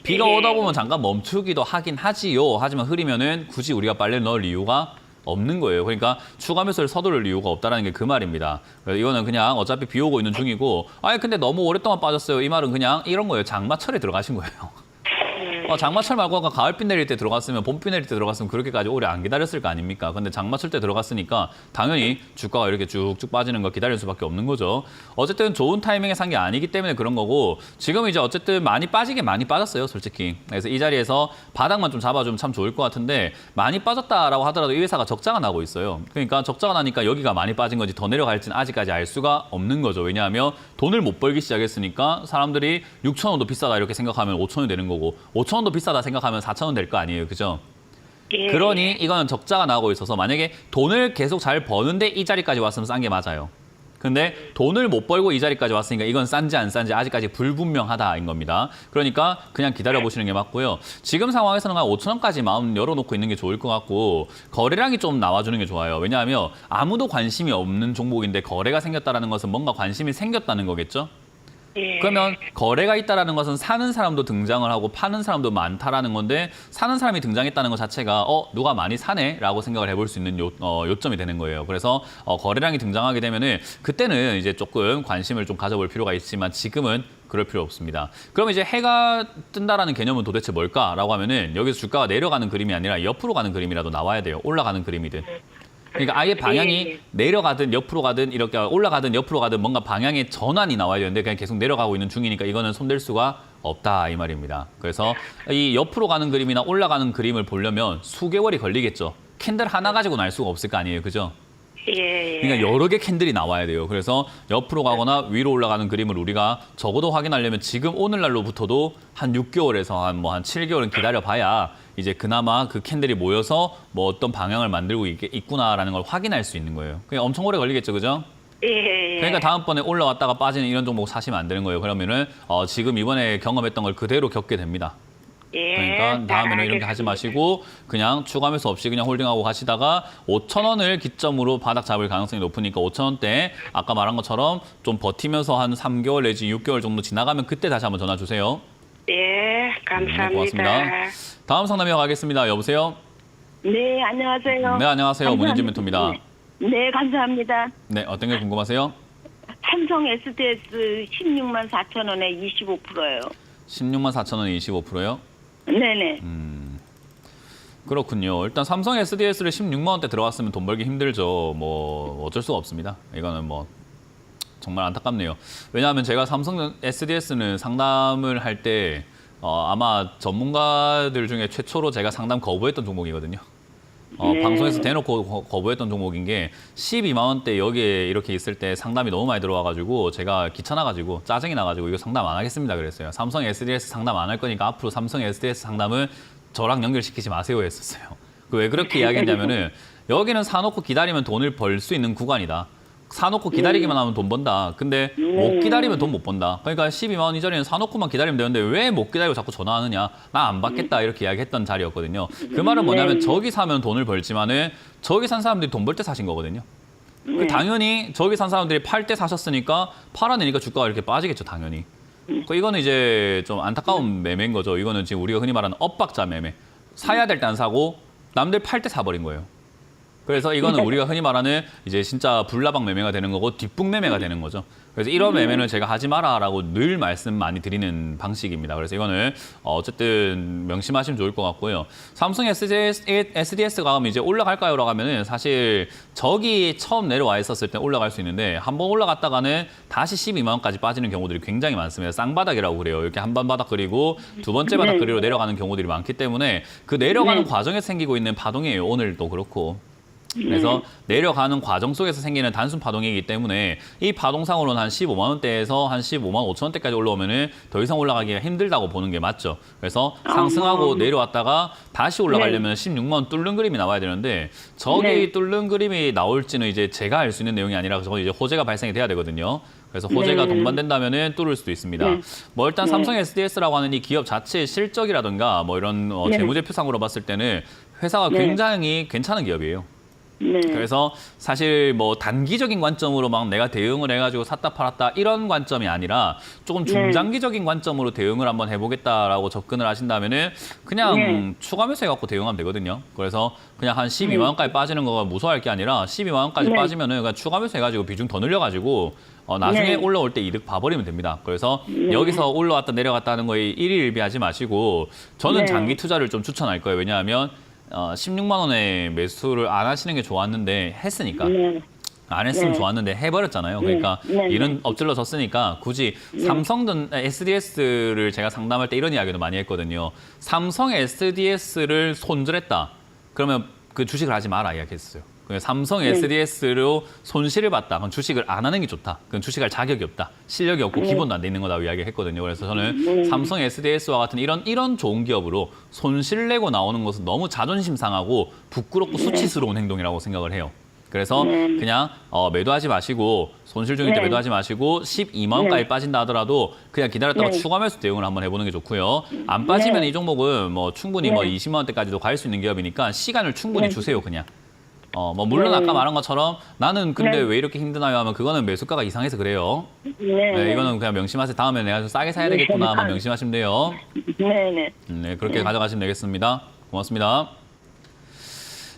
비가 예. 오다 보면 잠깐 멈추기도 하긴 하지요. 하지만 흐리면은 굳이 우리가 빨리 넣을 이유가 없는 거예요. 그러니까 추가 매수를 서두를 이유가 없다는 게 그 말입니다. 그래서 이거는 그냥 어차피 비 오고 있는 중이고, 근데 너무 오랫동안 빠졌어요. 이 말은 그냥 이런 거예요. 장마철에 들어가신 거예요. 장마철 말고 아까 가을비 내릴 때 들어갔으면, 봄비 내릴 때 들어갔으면 그렇게까지 오래 안 기다렸을 거 아닙니까? 근데 장마철 때 들어갔으니까 당연히 주가가 이렇게 쭉쭉 빠지는 거 기다릴 수밖에 없는 거죠. 어쨌든 좋은 타이밍에 산 게 아니기 때문에 그런 거고, 지금 이제 어쨌든 많이 빠지게 많이 빠졌어요, 솔직히. 그래서 이 자리에서 바닥만 좀 잡아주면 참 좋을 것 같은데, 많이 빠졌다라고 하더라도 이 회사가 적자가 나고 있어요. 그러니까 적자가 나니까 여기가 많이 빠진 건지 더 내려갈지는 아직까지 알 수가 없는 거죠. 왜냐하면 돈을 못 벌기 시작했으니까 사람들이 6,000원도 비싸다 이렇게 생각하면 5,000원이 되는 거고, 5,000원도 비싸다 생각하면 4,000원 될 거 아니에요. 그죠? 예. 그러니 이거는 적자가 나고 있어서 만약에 돈을 계속 잘 버는데 이 자리까지 왔으면 싼 게 맞아요. 근데 돈을 못 벌고 이 자리까지 왔으니까 이건 싼지 안 싼지 아직까지 불분명하다인 겁니다. 그러니까 그냥 기다려보시는 게 맞고요. 지금 상황에서는 한 5,000원까지 마음 열어놓고 있는 게 좋을 것 같고, 거래량이 좀 나와주는 게 좋아요. 왜냐하면 아무도 관심이 없는 종목인데 거래가 생겼다는 것은 뭔가 관심이 생겼다는 거겠죠? 예. 그러면 거래가 있다는 것은 사는 사람도 등장을 하고 파는 사람도 많다라는 건데, 사는 사람이 등장했다는 것 자체가 누가 많이 사네? 라고 생각을 해볼 수 있는 요점이 되는 거예요. 그래서 거래량이 등장하게 되면은 그때는 이제 조금 관심을 좀 가져볼 필요가 있지만 지금은 그럴 필요 없습니다. 그럼 이제 해가 뜬다라는 개념은 도대체 뭘까라고 하면은 여기서 주가가 내려가는 그림이 아니라 옆으로 가는 그림이라도 나와야 돼요. 올라가는 그림이든. 그러니까 아예 방향이 내려가든 옆으로 가든 이렇게 올라가든 옆으로 가든 뭔가 방향의 전환이 나와야 되는데 그냥 계속 내려가고 있는 중이니까 이거는 손댈 수가 없다 이 말입니다. 그래서 이 옆으로 가는 그림이나 올라가는 그림을 보려면 수개월이 걸리겠죠. 캔들 하나 가지고는 알 수가 없을 거 아니에요. 그죠? 예. 그러니까 여러 개 캔들이 나와야 돼요. 그래서 옆으로 가거나 위로 올라가는 그림을 우리가 적어도 확인하려면 지금 오늘날로부터도 한 6개월에서 한 7개월은 기다려봐야 이제 그나마 그 캔들이 모여서 뭐 어떤 방향을 만들고 있구나라는 걸 확인할 수 있는 거예요. 그게 엄청 오래 걸리겠죠, 그죠? 예. 그러니까 다음번에 올라왔다가 빠지는 이런 종목 사시면 안 되는 거예요. 그러면은 지금 이번에 경험했던 걸 그대로 겪게 됩니다. 예. 그러니까 다음에는 이런 게 하지 마시고 그냥 추가 매수 없이 그냥 홀딩하고 가시다가 5,000원을 기점으로 바닥 잡을 가능성이 높으니까 5,000원대 아까 말한 것처럼 좀 버티면서 한 3개월 내지 6개월 정도 지나가면 그때 다시 한번 전화 주세요. 예. 감사합니다. 네, 고맙습니다. 다음 상담 이어가겠습니다. 여보세요? 네, 안녕하세요. 네, 안녕하세요. 문현진 멘토입니다. 네, 감사합니다. 네, 어떤 게 궁금하세요? 삼성 SDS 16만 4천 원에 25%예요. 16만 4천 원에 25%요? 네네. 그렇군요. 일단 삼성 SDS를 16만 원대 들어갔으면 돈 벌기 힘들죠. 뭐 어쩔 수가 없습니다. 이거는 뭐 정말 안타깝네요. 왜냐하면 제가 삼성 SDS는 상담을 할 때 아마 전문가들 중에 최초로 제가 상담 거부했던 종목이거든요. 방송에서 대놓고 거부했던 종목인 게 12만 원대 여기에 이렇게 있을 때 상담이 너무 많이 들어와가지고 제가 귀찮아가지고 짜증이 나가지고 이거 상담 안 하겠습니다 그랬어요. 삼성 SDS 상담 안 할 거니까 앞으로 삼성 SDS 상담은 저랑 연결시키지 마세요 했었어요. 왜 그렇게 이야기했냐면은 여기는 사놓고 기다리면 돈을 벌 수 있는 구간이다. 사놓고 기다리기만 하면 돈 번다. 근데 못 기다리면 돈 못 번다. 그러니까 12만 원 이전에는 사놓고만 기다리면 되는데 왜 못 기다리고 자꾸 전화하느냐. 나 안 받겠다 이렇게 이야기했던 자리였거든요. 그 말은 뭐냐면 저기 사면 돈을 벌지만은 저기 산 사람들이 돈 벌 때 사신 거거든요. 당연히 저기 산 사람들이 팔 때 사셨으니까 팔아내니까 주가가 이렇게 빠지겠죠. 당연히. 이거는 이제 좀 안타까운 매매인 거죠. 이거는 지금 우리가 흔히 말하는 엇박자 매매. 사야 될 때 안 사고 남들 팔 때 사버린 거예요. 그래서 이거는 우리가 흔히 말하는 이제 진짜 불나방 매매가 되는 거고 뒷북 매매가 되는 거죠. 그래서 이런 매매는 제가 하지 마라라고 늘 말씀 많이 드리는 방식입니다. 그래서 이거는 어쨌든 명심하시면 좋을 것 같고요. 삼성 SDS가 이제 올라갈까요라고 하면은 사실 저기 처음 내려와 있었을 때 올라갈 수 있는데 한번 올라갔다가는 다시 12만 원까지 빠지는 경우들이 굉장히 많습니다. 쌍바닥이라고 그래요. 이렇게 한 번 바닥 그리고 두 번째 바닥 그리고 내려가는 경우들이 많기 때문에 그 내려가는 과정에서 생기고 있는 파동이에요. 오늘도 그렇고. 그래서 내려가는 과정 속에서 생기는 단순 파동이기 때문에 이 파동상으로는 한 15만 원대에서 한 15만 5천 원대까지 올라오면은 더 이상 올라가기가 힘들다고 보는 게 맞죠. 그래서 상승하고 내려왔다가 다시 올라가려면 16만 원 뚫는 그림이 나와야 되는데 저기 뚫는 그림이 나올지는 이제 제가 알 수 있는 내용이 아니라 저건 이제 호재가 발생이 돼야 되거든요. 그래서 호재가 동반된다면은 뚫을 수도 있습니다. 뭐 일단 삼성 SDS라고 하는 이 기업 자체의 실적이라든가 뭐 이런 재무제표상으로 봤을 때는 회사가 네. 굉장히 괜찮은 기업이에요. 네. 그래서 사실 뭐 단기적인 관점으로 막 내가 대응을 해가지고 샀다 팔았다 이런 관점이 아니라 조금 중장기적인 관점으로 대응을 한번 해보겠다라고 접근을 하신다면은 그냥 추가 매수해갖고 대응하면 되거든요. 그래서 그냥 한 12만 원까지 빠지는 거가 무서워할 게 아니라 12만 원까지 네. 빠지면은 그냥 추가 매수해가지고 비중 더 늘려가지고 나중에 네. 올라올 때 이득 봐버리면 됩니다. 그래서 여기서 올라왔다 내려갔다 하는 거에 일희일비하지 마시고 저는 네. 장기 투자를 좀 추천할 거예요. 왜냐하면 16만 원에 매수를 안 하시는 게 좋았는데 했으니까. 네. 안 했으면 네. 좋았는데 해버렸잖아요. 그러니까 네. 일은 엎질러졌으니까 굳이 삼성든 SDS를 제가 상담할 때 이런 이야기도 많이 했거든요. 삼성 SDS를 손절했다. 그러면 그 주식을 하지 마라 이야기했어요. 삼성 SDS로 손실을 봤다. 그럼 주식을 안 하는 게 좋다. 그건 주식할 자격이 없다. 실력이 없고 기본도 안 돼 있는 거다 이야기했거든요. 그래서 저는 삼성 SDS와 같은 이런 좋은 기업으로 손실 내고 나오는 것은 너무 자존심 상하고 부끄럽고 수치스러운 행동이라고 생각을 해요. 그래서 그냥 매도하지 마시고 손실 중일 때 매도하지 마시고 12만 원까지 빠진다 하더라도 그냥 기다렸다가 추가 매수 대응을 한번 해보는 게 좋고요. 안 빠지면 이 종목은 뭐 충분히 뭐 20만 원대까지도 갈 수 있는 기업이니까 시간을 충분히 주세요, 그냥. 뭐 물론 아까 말한 것처럼 나는 근데 왜 이렇게 힘드나요 하면 그거는 매수가가 이상해서 그래요. 네, 이거는 그냥 명심하세요. 다음에 내가 좀 싸게 사야 되겠구나 한번 명심하시면 돼요. 네네. 네, 그렇게 가져가시면 되겠습니다. 고맙습니다.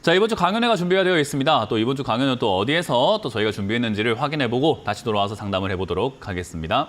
자, 이번 주 강연회가 준비가 되어 있습니다. 또 이번 주 강연은 또 어디에서 또 저희가 준비했는지를 확인해보고 다시 돌아와서 상담을 해보도록 하겠습니다.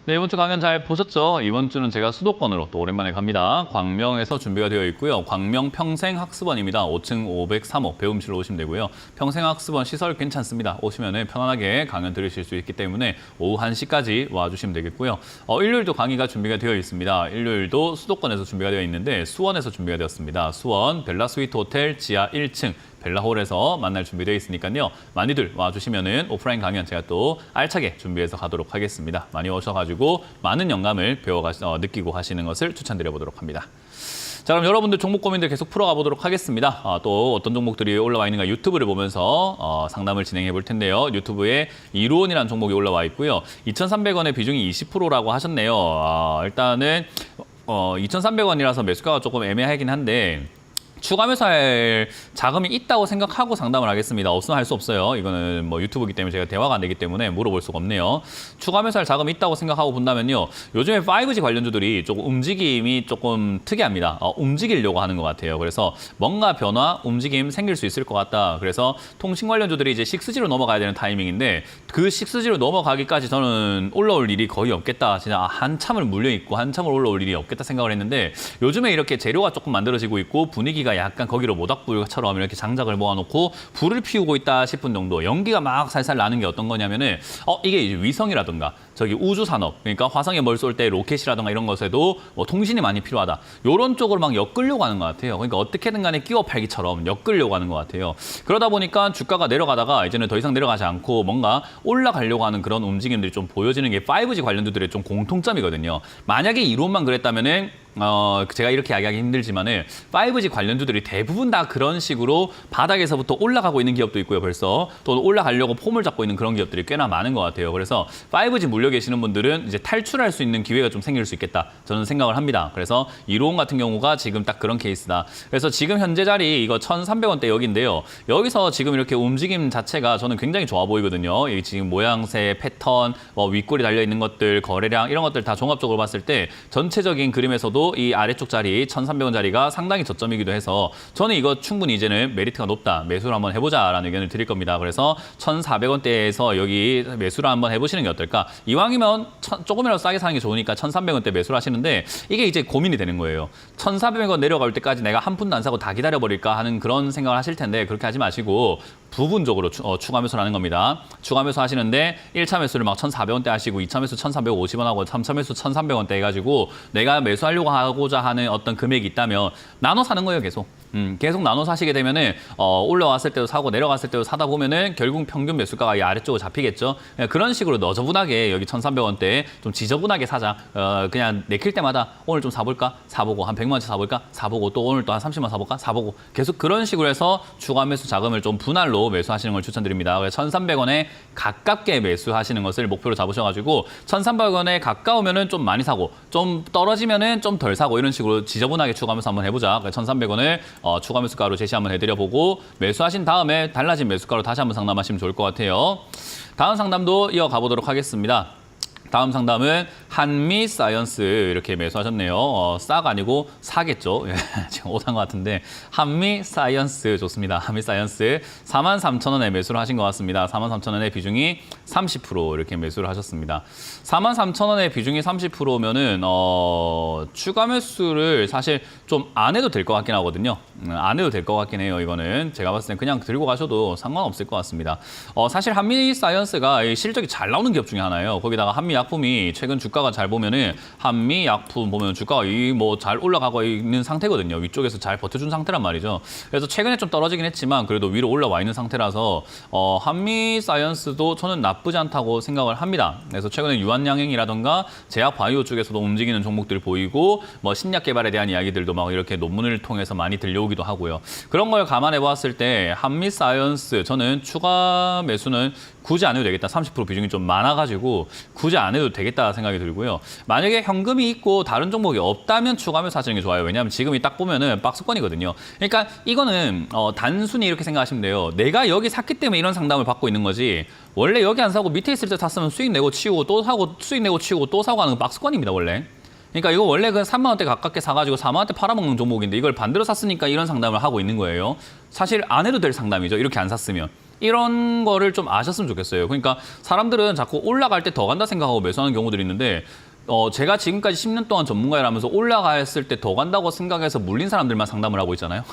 네, 이번 주 강연 잘 보셨죠? 이번 주는 제가 수도권으로 또 오랜만에 갑니다. 광명에서 준비가 되어 있고요. 광명 평생학습원입니다. 5층 503호 배움실로 오시면 되고요. 평생학습원 시설 괜찮습니다. 오시면 편안하게 강연 들으실 수 있기 때문에 오후 1시까지 와주시면 되겠고요. 일요일도 강의가 준비가 되어 있습니다. 일요일도 수도권에서 준비가 되어 있는데 수원에서 준비가 되었습니다. 수원 벨라스위트 호텔 지하 1층 벨라홀에서 만날 준비되어 있으니까요. 많이들 와주시면은 오프라인 강연 제가 또 알차게 준비해서 가도록 하겠습니다. 많이 오셔가지고 많은 영감을 느끼고 가시는 것을 추천드려보도록 합니다. 자, 그럼 여러분들 종목 고민들 계속 풀어가 보도록 하겠습니다. 또 어떤 종목들이 올라와 있는가 유튜브를 보면서 상담을 진행해 볼 텐데요. 유튜브에 이루온이라는 종목이 올라와 있고요. 2,300원의 비중이 20%라고 하셨네요. 일단은 2,300원이라서 매수가가 조금 애매하긴 한데 추가 매수할 자금이 있다고 생각하고 상담을 하겠습니다. 없으면 할 수 없어요. 이거는 뭐 유튜브이기 때문에 제가 대화가 안 되기 때문에 물어볼 수가 없네요. 추가 매수할 자금이 있다고 생각하고 본다면요. 요즘에 5G 관련주들이 조금 움직임이 조금 특이합니다. 움직이려고 하는 것 같아요. 그래서 뭔가 변화, 움직임 생길 수 있을 것 같다. 그래서 통신 관련주들이 이제 6G로 넘어가야 되는 타이밍인데 그 6G로 넘어가기까지 저는 올라올 일이 거의 없겠다. 진짜 한참을 물려있고 한참을 올라올 일이 없겠다 생각을 했는데 요즘에 이렇게 재료가 조금 만들어지고 있고 분위기가 약간 거기로 모닥불처럼 이렇게 장작을 모아놓고 불을 피우고 있다 싶은 정도 연기가 막 살살 나는 게 어떤 거냐면은 이게 이제 위성이라든가 저기 우주 산업 그러니까 화성에 뭘 쏠 때 로켓이라든가 이런 것에도 뭐 통신이 많이 필요하다. 이런 쪽으로 막 엮으려고 하는 것 같아요. 그러니까 어떻게든 간에 끼워 팔기처럼 엮으려고 하는 것 같아요. 그러다 보니까 주가가 내려가다가 이제는 더 이상 내려가지 않고 뭔가 올라가려고 하는 그런 움직임들이 좀 보여지는 게 5G 관련주들의 좀 공통점이거든요. 만약에 이론만 그랬다면은 제가 이렇게 이야기하기 힘들지만은 5G 관련주들이 대부분 다 그런 식으로 바닥에서부터 올라가고 있는 기업도 있고요. 벌써 또 올라가려고 폼을 잡고 있는 그런 기업들이 꽤나 많은 것 같아요. 그래서 5G 물려 계시는 분들은 이제 탈출할 수 있는 기회가 좀 생길 수 있겠다. 저는 생각을 합니다. 그래서 이로운 같은 경우가 지금 딱 그런 케이스다. 그래서 지금 현재 자리 이거 1,300원대 여기인데요. 여기서 지금 이렇게 움직임 자체가 저는 굉장히 좋아 보이거든요. 이 지금 모양새, 패턴, 윗골이 달려 있는 것들, 거래량 이런 것들 다 종합적으로 봤을 때 전체적인 그림에서도 이 아래쪽 자리 1,300원 자리가 상당히 저점이기도 해서 저는 이거 충분히 이제는 메리트가 높다. 매수를 한번 해보자라는 의견을 드릴 겁니다. 그래서 1,400원대에서 여기 매수를 한번 해보시는 게 어떨까? 이왕이면 조금이라도 싸게 사는 게 좋으니까 1,300원대 매수를 하시는데 이게 이제 고민이 되는 거예요. 1,400원 내려갈 때까지 내가 한 푼도 안 사고 다 기다려버릴까 하는 그런 생각을 하실 텐데 그렇게 하지 마시고 부분적으로 추가 매수를 하는 겁니다. 추가 매수 하시는데 1차 매수를 막 1,400원대 하시고 2차 매수 1,350원 하고 3차 매수 1,300원대 해가지고 내가 매수하려고 하고자 하는 어떤 금액이 있다면 나눠 사는 거예요, 계속. 계속 나눠 사시게 되면은 올라왔을 때도 사고 내려갔을 때도 사다 보면은 결국 평균 매수가가 이 아래쪽으로 잡히겠죠. 그런 식으로 너저분하게 여기 1,300원대에 좀 지저분하게 사자. 그냥 내킬 때마다 오늘 좀 사볼까? 사보고 한 100만 원치 사볼까? 사보고 또 오늘 또 한 30만 사볼까? 사보고 계속 그런 식으로 해서 추가 매수 자금을 좀 분할로 매수하시는 걸 추천드립니다. 그래서 1,300원에 가깝게 매수하시는 것을 목표로 잡으셔가지고 1,300원에 가까우면은 좀 많이 사고 좀 떨어지면은 좀 덜 사고 이런 식으로 지저분하게 추가 매수 한번 해보자. 1,300원을 추가 매수가로 제시 한번 해드려보고 매수하신 다음에 달라진 매수가로 다시 한번 상담하시면 좋을 것 같아요. 다음 상담도 이어가 보도록 하겠습니다. 다음 상담은 한미 사이언스 이렇게 매수하셨네요. 싹 아니고 사겠죠. 지금 오산 것 같은데 한미 사이언스 좋습니다. 한미 사이언스 43,000원에 매수를 하신 것 같습니다. 43,000원의 비중이 30% 이렇게 매수를 하셨습니다. 43,000원의 비중이 30%면은 추가 매수를 사실 좀 안 해도 될 것 같긴 하거든요. 안 해도 될 것 같긴 해요. 이거는 제가 봤을 땐 그냥 들고 가셔도 상관없을 것 같습니다. 사실 한미 사이언스가 실적이 잘 나오는 기업 중에 하나예요. 거기다가 한미 약품이 최근 주가가 잘 보면은 한미 약품 보면 주가가 뭐 잘 올라가고 있는 상태거든요. 위쪽에서 잘 버텨준 상태란 말이죠. 그래서 최근에 좀 떨어지긴 했지만 그래도 위로 올라와 있는 상태라서 한미 사이언스도 저는 나쁘지 않다고 생각을 합니다. 그래서 최근에 유한양행이라던가 제약 바이오 쪽에서도 움직이는 종목들 보이고 뭐 신약 개발에 대한 이야기들도 막 이렇게 논문을 통해서 많이 들려오기도 하고요. 그런 걸 감안해 보았을 때 한미 사이언스 저는 추가 매수는 굳이 안 해도 되겠다. 30% 비중이 좀 많아가지고 굳이 안 해도 되겠다 생각이 들고요. 만약에 현금이 있고 다른 종목이 없다면 추가 매수 하시는 게 좋아요. 왜냐하면 지금이 딱 보면은 박스권이거든요. 그러니까 이거는 단순히 이렇게 생각하시면 돼요. 내가 여기 샀기 때문에 이런 상담을 받고 있는 거지. 원래 여기 안 사고 밑에 있을 때 샀으면 수익 내고 치우고 또 사고 수익 내고 치우고 또 사고 하는 건 박스권입니다. 원래. 그러니까 이거 원래 그 3만 원대 가깝게 사가지고 4만 원대 팔아먹는 종목인데 이걸 반대로 샀으니까 이런 상담을 하고 있는 거예요. 사실 안 해도 될 상담이죠. 이렇게 안 샀으면. 이런 거를 좀 아셨으면 좋겠어요. 그러니까 사람들은 자꾸 올라갈 때 더 간다 생각하고 매수하는 경우들이 있는데 제가 지금까지 10년 동안 전문가라면서 올라갔을 때 더 간다고 생각해서 물린 사람들만 상담을 하고 있잖아요.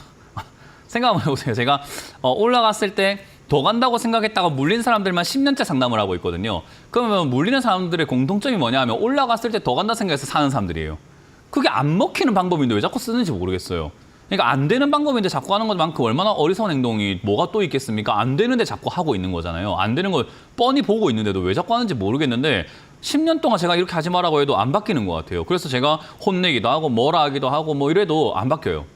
생각 한번 해보세요. 제가 올라갔을 때 더 간다고 생각했다가 물린 사람들만 10년째 상담을 하고 있거든요. 그러면 물리는 사람들의 공통점이 뭐냐 하면 올라갔을 때 더 간다 생각해서 사는 사람들이에요. 그게 안 먹히는 방법인데 왜 자꾸 쓰는지 모르겠어요. 그러니까 안 되는 방법인데 자꾸 하는 것만큼 얼마나 어리석은 행동이 뭐가 또 있겠습니까? 안 되는데 자꾸 하고 있는 거잖아요. 안 되는 걸 뻔히 보고 있는데도 왜 자꾸 하는지 모르겠는데 10년 동안 제가 이렇게 하지 말라고 해도 안 바뀌는 것 같아요. 그래서 제가 혼내기도 하고 뭐라 하기도 하고 뭐 이래도 안 바뀌어요.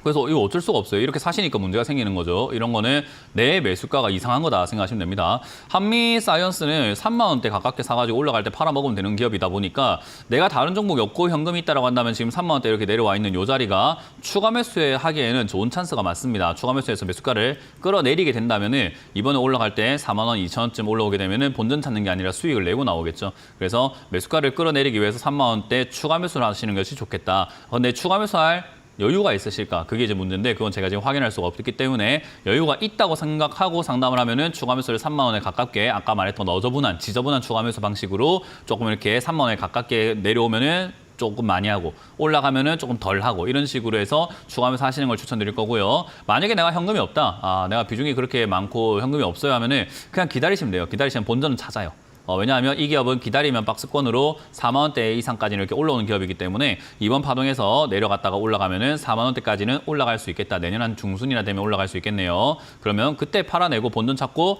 그래서 이거 어쩔 수가 없어요. 이렇게 사시니까 문제가 생기는 거죠. 이런 거는 내 매수가가 이상한 거다 생각하시면 됩니다. 한미 사이언스는 3만 원대 가깝게 사가지고 올라갈 때 팔아먹으면 되는 기업이다 보니까 내가 다른 종목이 없고 현금이 있다라고 한다면 지금 3만 원대 이렇게 내려와 있는 이 자리가 추가 매수하기에는 좋은 찬스가 많습니다. 추가 매수해서 매수가를 끌어내리게 된다면은 이번에 올라갈 때 4만 원, 2천 원쯤 올라오게 되면은 본전 찾는 게 아니라 수익을 내고 나오겠죠. 그래서 매수가를 끌어내리기 위해서 3만 원대 추가 매수를 하시는 것이 좋겠다. 근데 추가 매수할 여유가 있으실까? 그게 이제 문제인데 그건 제가 지금 확인할 수가 없기 때문에 여유가 있다고 생각하고 상담을 하면은 추가 매수를 3만 원에 가깝게 아까 말했던 너저분한, 지저분한 추가 매수 방식으로 조금 이렇게 3만 원에 가깝게 내려오면은 조금 많이 하고 올라가면은 조금 덜 하고 이런 식으로 해서 추가 매수 하시는 걸 추천드릴 거고요. 만약에 내가 현금이 없다. 내가 비중이 그렇게 많고 현금이 없어요 하면은 그냥 기다리시면 돼요. 기다리시면 본전은 찾아요. 왜냐하면 이 기업은 기다리면 박스권으로 4만 원대 이상까지는 이렇게 올라오는 기업이기 때문에 이번 파동에서 내려갔다가 올라가면은 4만 원대까지는 올라갈 수 있겠다. 내년 한 중순이나 되면 올라갈 수 있겠네요. 그러면 그때 팔아내고 본전 찾고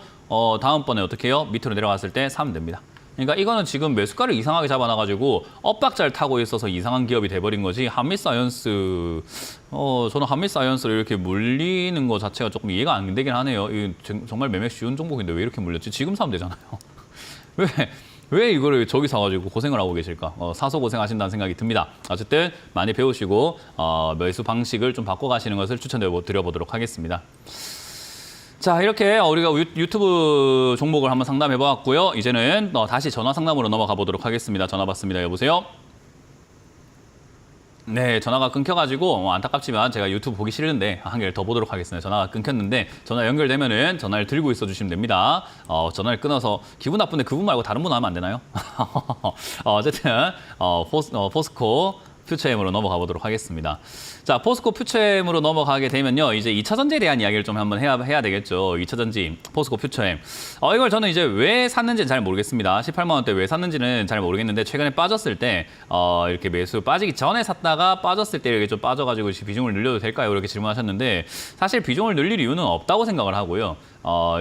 다음번에 어떻게 해요? 밑으로 내려갔을 때 사면 됩니다. 그러니까 이거는 지금 매수가를 이상하게 잡아놔가지고 엇박자를 타고 있어서 이상한 기업이 돼버린 거지. 한미사이언스 저는 한미사이언스를 이렇게 물리는 거 자체가 조금 이해가 안 되긴 하네요. 정말 매매 쉬운 종목인데 왜 이렇게 물렸지? 지금 사면 되잖아요. 왜 이거를 저기 사가지고 고생을 하고 계실까? 사서 고생하신다는 생각이 듭니다. 어쨌든 많이 배우시고 매수 방식을 좀 바꿔가시는 것을 추천드려보도록 하겠습니다. 자, 이렇게 우리가 유튜브 종목을 한번 상담해보았고요. 이제는 다시 전화 상담으로 넘어가 보도록 하겠습니다. 전화 받습니다. 여보세요? 네, 전화가 끊겨가지고 안타깝지만 제가 유튜브 보기 싫은데 한 개를 더 보도록 하겠습니다. 전화가 끊겼는데 전화 연결되면은 전화를 들고 있어 주시면 됩니다. 전화를 끊어서 기분 나쁜데 그분 말고 다른 분 하면 안 되나요? 어쨌든 포스코 퓨처엠으로 넘어가 보도록 하겠습니다. 자, 포스코 퓨처엠으로 넘어가게 되면요. 이제 2차 전지에 대한 이야기를 좀 한번 해야 되겠죠. 2차 전지, 포스코 퓨처엠. 이걸 저는 이제 왜 샀는지는 잘 모르겠습니다. 18만 원대 왜 샀는지는 잘 모르겠는데 최근에 빠졌을 때 이렇게 매수 빠지기 전에 샀다가 빠졌을 때 이렇게 좀 빠져가지고 비중을 늘려도 될까요? 이렇게 질문하셨는데 사실 비중을 늘릴 이유는 없다고 생각을 하고요.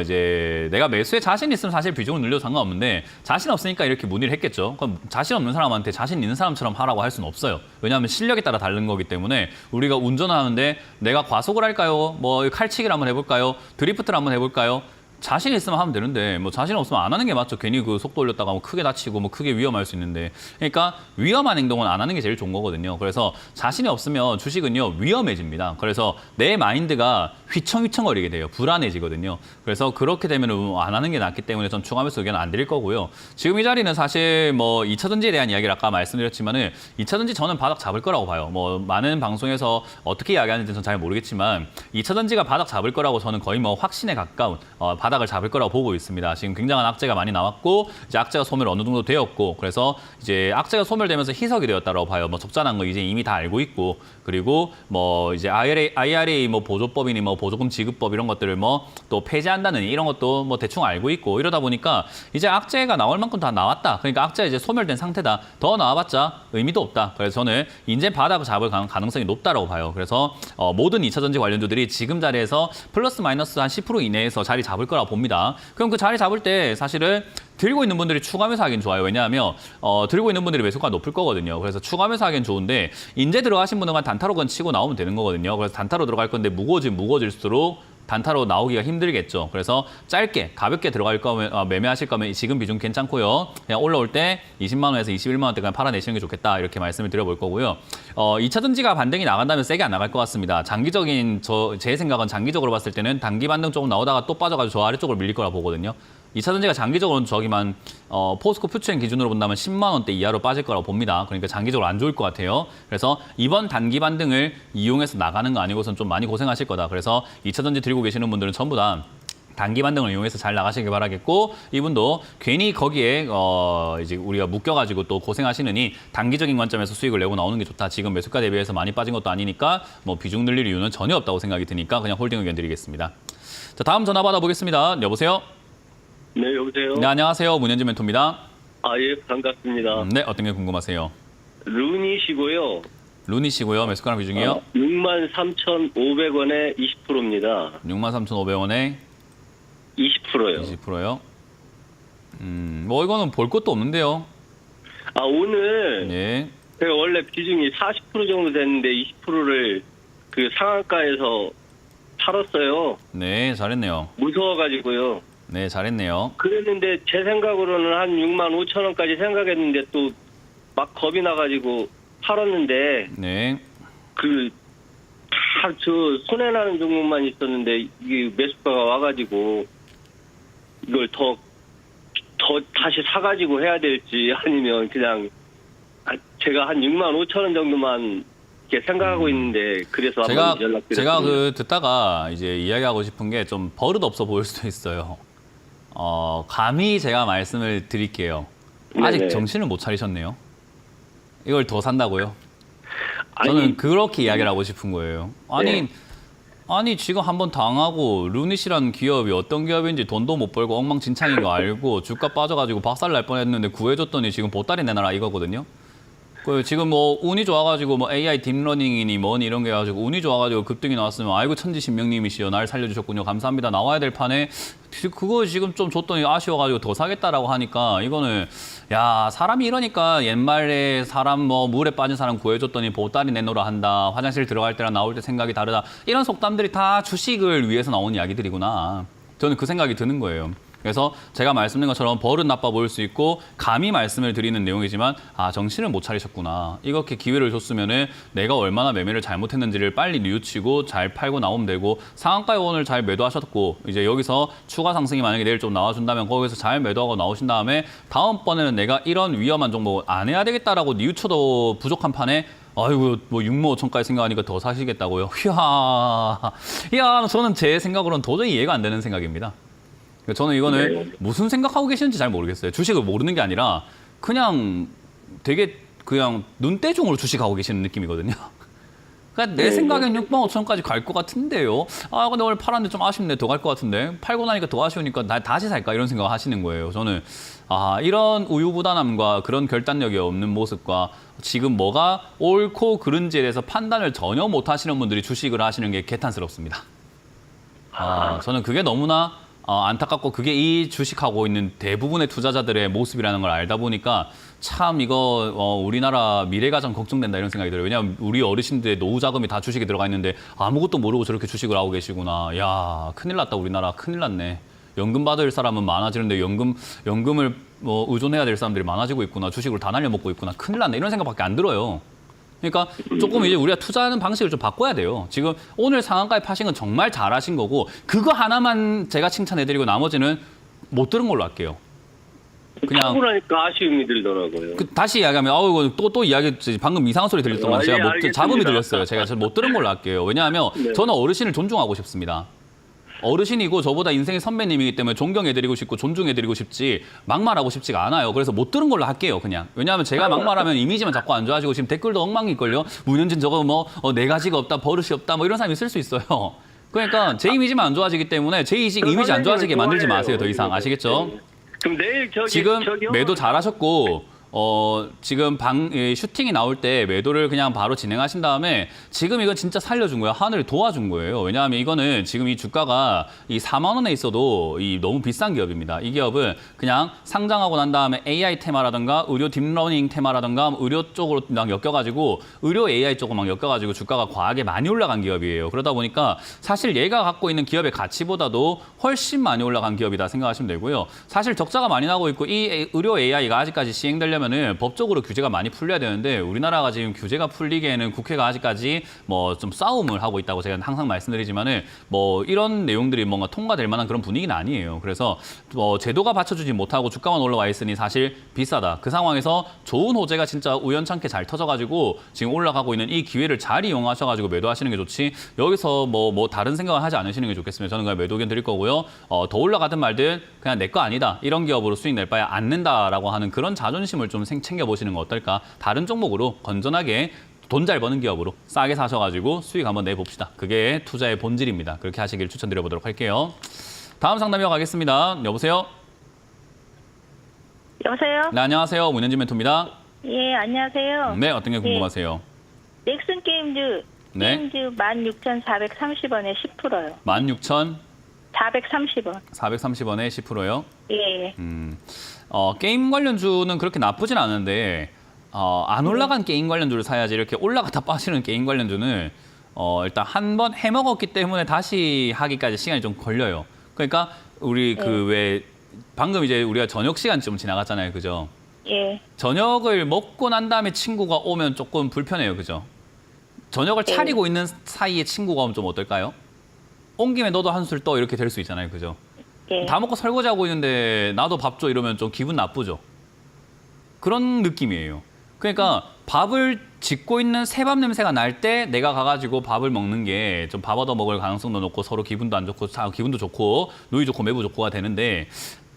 이제 내가 매수에 자신 있으면 사실 비중을 늘려도 상관없는데 자신 없으니까 이렇게 문의를 했겠죠. 그럼 자신 없는 사람한테 자신 있는 사람처럼 하라고 할 수는 없어요. 왜냐하면 실력에 따라 다른 거기 때문에 우리가 운전하는데 내가 과속을 할까요? 뭐 칼치기를 한번 해볼까요? 드리프트를 한번 해볼까요? 자신 있으면 하면 되는데 뭐 자신 없으면 안 하는 게 맞죠. 괜히 그 속도 올렸다가 뭐 크게 다치고 뭐 크게 위험할 수 있는데 그러니까 위험한 행동은 안 하는 게 제일 좋은 거거든요. 그래서 자신이 없으면 주식은요 위험해집니다. 그래서 내 마인드가 휘청휘청거리게 돼요. 불안해지거든요. 그래서 그렇게 되면 안 하는 게 낫기 때문에 전 추가 매수 의견 안 드릴 거고요. 지금 이 자리는 사실 뭐 2차 전지에 대한 이야기를 아까 말씀드렸지만은 2차 전지 저는 바닥 잡을 거라고 봐요. 뭐 많은 방송에서 어떻게 이야기하는지는 잘 모르겠지만 2차 전지가 바닥 잡을 거라고 저는 거의 뭐 확신에 가까운 바닥을 잡을 거라고 보고 있습니다. 지금 굉장한 악재가 많이 나왔고 이제 악재가 소멸 어느 정도 되었고 그래서 이제 악재가 소멸되면서 희석이 되었다고 봐요. 뭐 적자난 거 이제 이미 다 알고 있고 그리고 뭐 이제 IRA 뭐 보조법이니 뭐 보조금 지급법 이런 것들을 뭐 또 폐지한다는 이런 것도 뭐 대충 알고 있고 이러다 보니까 이제 악재가 나올 만큼 다 나왔다. 그러니까 악재가 이제 소멸된 상태다. 더 나와봤자 의미도 없다. 그래서 저는 이제 바닥을 잡을 가능성이 높다라고 봐요. 그래서 모든 2차 전지 관련주들이 지금 자리에서 플러스 마이너스 한 10% 이내에서 자리 잡을 거라고 봅니다. 그럼 그 자리 잡을 때 사실은 들고 있는 분들이 추가 매수하기는 좋아요. 왜냐하면 들고 있는 분들이 매수가 높을 거거든요. 그래서 추가 매수하기는 좋은데 이제 들어가신 분들만 단타로건 치고 나오면 되는 거거든요. 그래서 단타로 들어갈 건데 무거워질수록 단타로 나오기가 힘들겠죠. 그래서 짧게 가볍게 들어갈 거면 매매하실 거면 지금 비중 괜찮고요. 그냥 올라올 때 20만 원에서 21만 원대 그냥 팔아내시는 게 좋겠다. 이렇게 말씀을 드려볼 거고요. 2차 전지가 반등이 나간다면 세게 안 나갈 것 같습니다. 장기적인 제 생각은 장기적으로 봤을 때는 단기 반등 조금 나오다가 또 빠져가지고 저 아래쪽으로 밀릴 거라 보거든요. 2차 전지가 장기적으로는 저기만 포스코 퓨처엠 기준으로 본다면 10만 원대 이하로 빠질 거라고 봅니다. 그러니까 장기적으로 안 좋을 것 같아요. 그래서 이번 단기 반등을 이용해서 나가는 거 아니고선 좀 많이 고생하실 거다. 그래서 2차 전지 들고 계시는 분들은 전부 다 단기 반등을 이용해서 잘 나가시길 바라겠고 이분도 괜히 거기에 이제 우리가 묶여가지고 또 고생하시느니 단기적인 관점에서 수익을 내고 나오는 게 좋다. 지금 매수가 대비해서 많이 빠진 것도 아니니까 뭐 비중 늘릴 이유는 전혀 없다고 생각이 드니까 그냥 홀딩 의견 드리겠습니다. 자, 다음 전화 받아보겠습니다. 여보세요? 네, 여보세요? 네, 안녕하세요. 문현진 멘토입니다. 예, 반갑습니다. 네, 어떤 게 궁금하세요? 루니시고요. 루니시고요. 매수가랑 비중이요? 63,500원에 20%입니다. 63,500원에 20%요. 20%요. 뭐 이거는 볼 것도 없는데요. 오늘 예. 제가 원래 비중이 40% 정도 됐는데 20%를 그 상한가에서 팔았어요. 네, 잘했네요. 무서워가지고요. 네, 잘했네요. 그랬는데 제 생각으로는 한 65,000원까지 생각했는데 또 막 겁이 나가지고 팔았는데 네. 다 저 손해나는 종목만 있었는데 이게 매수가가 와가지고 이걸 더 다시 사가지고 해야 될지 아니면 그냥 제가 한 65,000원 정도만 이렇게 생각하고 있는데 그래서 한번 연락드렸습니다. 제가 듣다가 이제 이야기하고 싶은 게 좀 버릇 없어 보일 수도 있어요. 감히 제가 말씀을 드릴게요. 아직 네네. 정신을 못 차리셨네요. 이걸 더 산다고요? 저는 그렇게 이야기를 하고 싶은 거예요. 아니 지금 한번 당하고 루닛이라는 기업이 어떤 기업인지 돈도 못 벌고 엉망진창인 거 알고 주가 빠져가지고 박살 날 뻔했는데 구해줬더니 지금 보따리 내놔라 이거거든요. 지금 뭐 운이 좋아가지고 뭐 AI 딥러닝이니 뭐니 이런 게 해가지고 운이 좋아가지고 급등이 나왔으면 아이고 천지신명님이시여 날 살려주셨군요 감사합니다 나와야 될 판에 그거 지금 좀 줬더니 아쉬워가지고 더 사겠다라고 하니까 이거는 야 사람이 이러니까 옛말에 사람 뭐 물에 빠진 사람 구해줬더니 보따리 내놓으라 한다 화장실 들어갈 때랑 나올 때 생각이 다르다 이런 속담들이 다 주식을 위해서 나오는 이야기들이구나 저는 그 생각이 드는 거예요. 그래서 제가 말씀드린 것처럼 버릇 나빠 보일 수 있고 감히 말씀을 드리는 내용이지만 정신을 못 차리셨구나. 이렇게 기회를 줬으면은 내가 얼마나 매매를 잘못했는지를 빨리 뉘우치고 잘 팔고 나오면 되고 상한가에 오늘 잘 매도하셨고 이제 여기서 추가 상승이 만약에 내일 좀 나와준다면 거기서 잘 매도하고 나오신 다음에 다음번에는 내가 이런 위험한 종목을 안 해야 되겠다라고 뉘우쳐도 부족한 판에 아이고 뭐 65,000까지 생각하니까 더 사시겠다고요. 이야 저는 제 생각으로는 도저히 이해가 안 되는 생각입니다. 저는 이거는 무슨 생각하고 계시는지 잘 모르겠어요. 주식을 모르는 게 아니라 그냥 되게 그냥 눈대중으로 주식하고 계시는 느낌이거든요. 그러니까 내 생각엔 6만 5천원까지 갈 것 같은데요. 아, 근데 오늘 팔았는데 좀 아쉽네. 더 갈 것 같은데. 팔고 나니까 더 아쉬우니까 나 다시 살까? 이런 생각 하시는 거예요. 저는 이런 우유부단함과 그런 결단력이 없는 모습과 지금 뭐가 옳고 그른지에 대해서 판단을 전혀 못 하시는 분들이 주식을 하시는 게 개탄스럽습니다. 저는 그게 너무나 안타깝고 그게 이 주식하고 있는 대부분의 투자자들의 모습이라는 걸 알다 보니까 참 이거 우리나라 미래가 좀 걱정된다 이런 생각이 들어요. 왜냐하면 우리 어르신들의 노후 자금이 다 주식에 들어가 있는데 아무것도 모르고 저렇게 주식을 하고 계시구나. 야, 큰일 났다 우리나라. 큰일 났네. 연금 받을 사람은 많아지는데 연금을 의존해야 될 사람들이 많아지고 있구나. 주식으로 다 날려먹고 있구나. 큰일 났네. 이런 생각밖에 안 들어요. 그러니까 조금 이제 우리가 투자하는 방식을 좀 바꿔야 돼요. 지금 오늘 상한가에 파신 건 정말 잘하신 거고 그거 하나만 제가 칭찬해드리고 나머지는 못 들은 걸로 할게요. 그냥 하고 나니까 아쉬움이 들더라고요. 다시 이야기하면 이거 또 이야기 방금 이상한 소리 들렸던 건 제가 알겠습니다. 잡음이 들렸어요. 제가 못 들은 걸로 할게요. 왜냐하면 저는 어르신을 존중하고 싶습니다. 어르신이고 저보다 인생의 선배님이기 때문에 존경해드리고 싶고 존중해드리고 싶지 막말하고 싶지가 않아요. 그래서 못 들은 걸로 할게요, 그냥. 왜냐하면 제가 막말하면 이미지만 자꾸 안 좋아지고 지금 댓글도 엉망일걸요. 문현진 저거 네 가지가 없다, 버릇이 없다, 뭐 이런 사람이 있을 수 있어요. 그러니까 제 이미지만 안 좋아지기 때문에 제 이미지 안 좋아지게 만들지 마세요, 더 이상. 아시겠죠? 그럼 내일 지금 매도 잘하셨고 지금 슈팅이 나올 때 매도를 그냥 바로 진행하신 다음에 지금 이건 진짜 살려준 거예요. 하늘이 도와준 거예요. 왜냐하면 이거는 지금 이 주가가 이 4만 원에 있어도 너무 비싼 기업입니다. 이 기업은 그냥 상장하고 난 다음에 AI 테마라든가 의료 딥러닝 테마라든가 의료 쪽으로 막 엮여가지고 의료 AI 쪽으로 막 엮여가지고 주가가 과하게 많이 올라간 기업이에요. 그러다 보니까 사실 얘가 갖고 있는 기업의 가치보다도 훨씬 많이 올라간 기업이다 생각하시면 되고요. 사실 적자가 많이 나고 있고 이 의료 AI가 아직까지 시행되려면 법적으로 규제가 많이 풀려야 되는데 우리나라가 지금 규제가 풀리기에는 국회가 아직까지 좀 싸움을 하고 있다고 제가 항상 말씀드리지만은 이런 내용들이 뭔가 통과될 만한 그런 분위기는 아니에요. 그래서 제도가 받쳐주지 못하고 주가만 올라와 있으니 사실 비싸다. 그 상황에서 좋은 호재가 진짜 우연찮게 잘 터져가지고 지금 올라가고 있는 이 기회를 잘 이용하셔가지고 매도하시는 게 좋지. 여기서 다른 생각을 하지 않으시는 게 좋겠습니다. 저는 그냥 매도 의견 드릴 거고요. 더 올라가든 말든 그냥 내 거 아니다. 이런 기업으로 수익 낼 바에 안 낸다라고 하는 그런 자존심을 좀 챙겨보시는 거 어떨까? 다른 종목으로 건전하게 돈 잘 버는 기업으로 싸게 사셔가지고 수익 한번 내봅시다. 그게 투자의 본질입니다. 그렇게 하시길 추천드려보도록 할게요. 다음 상담 이어가겠습니다. 여보세요? 여보세요? 네, 안녕하세요. 문현진 멘토입니다. 예, 안녕하세요. 네, 어떤 게 궁금하세요? 넥슨 게임즈, 네. 16,430원에 10%요. 16,430원에 430원. 10%요? 예. 게임 관련주는 그렇게 나쁘진 않은데 안 올라간 게임 관련주를 사야지 이렇게 올라갔다 빠지는 게임 관련주는 일단 한 번 해먹었기 때문에 다시 하기까지 시간이 좀 걸려요. 그러니까 우리 왜 방금 이제 우리가 저녁 시간 좀 지나갔잖아요, 그죠? 예. 저녁을 먹고 난 다음에 친구가 오면 조금 불편해요, 그죠? 저녁을 차리고 있는 사이에 친구가 오면 좀 어떨까요? 온 김에 너도 한술 떠 이렇게 될 수 있잖아요, 그죠? 예. 다 먹고 설거지하고 있는데 나도 밥 줘 이러면 좀 기분 나쁘죠. 그런 느낌이에요. 그러니까 밥을 짓고 있는 새밥 냄새가 날 때 내가 가가지고 밥을 먹는 게 좀 밥 얻어 먹을 가능성도 높고 서로 기분도 안 좋고 기분도 좋고 누이 좋고 매부 좋고가 되는데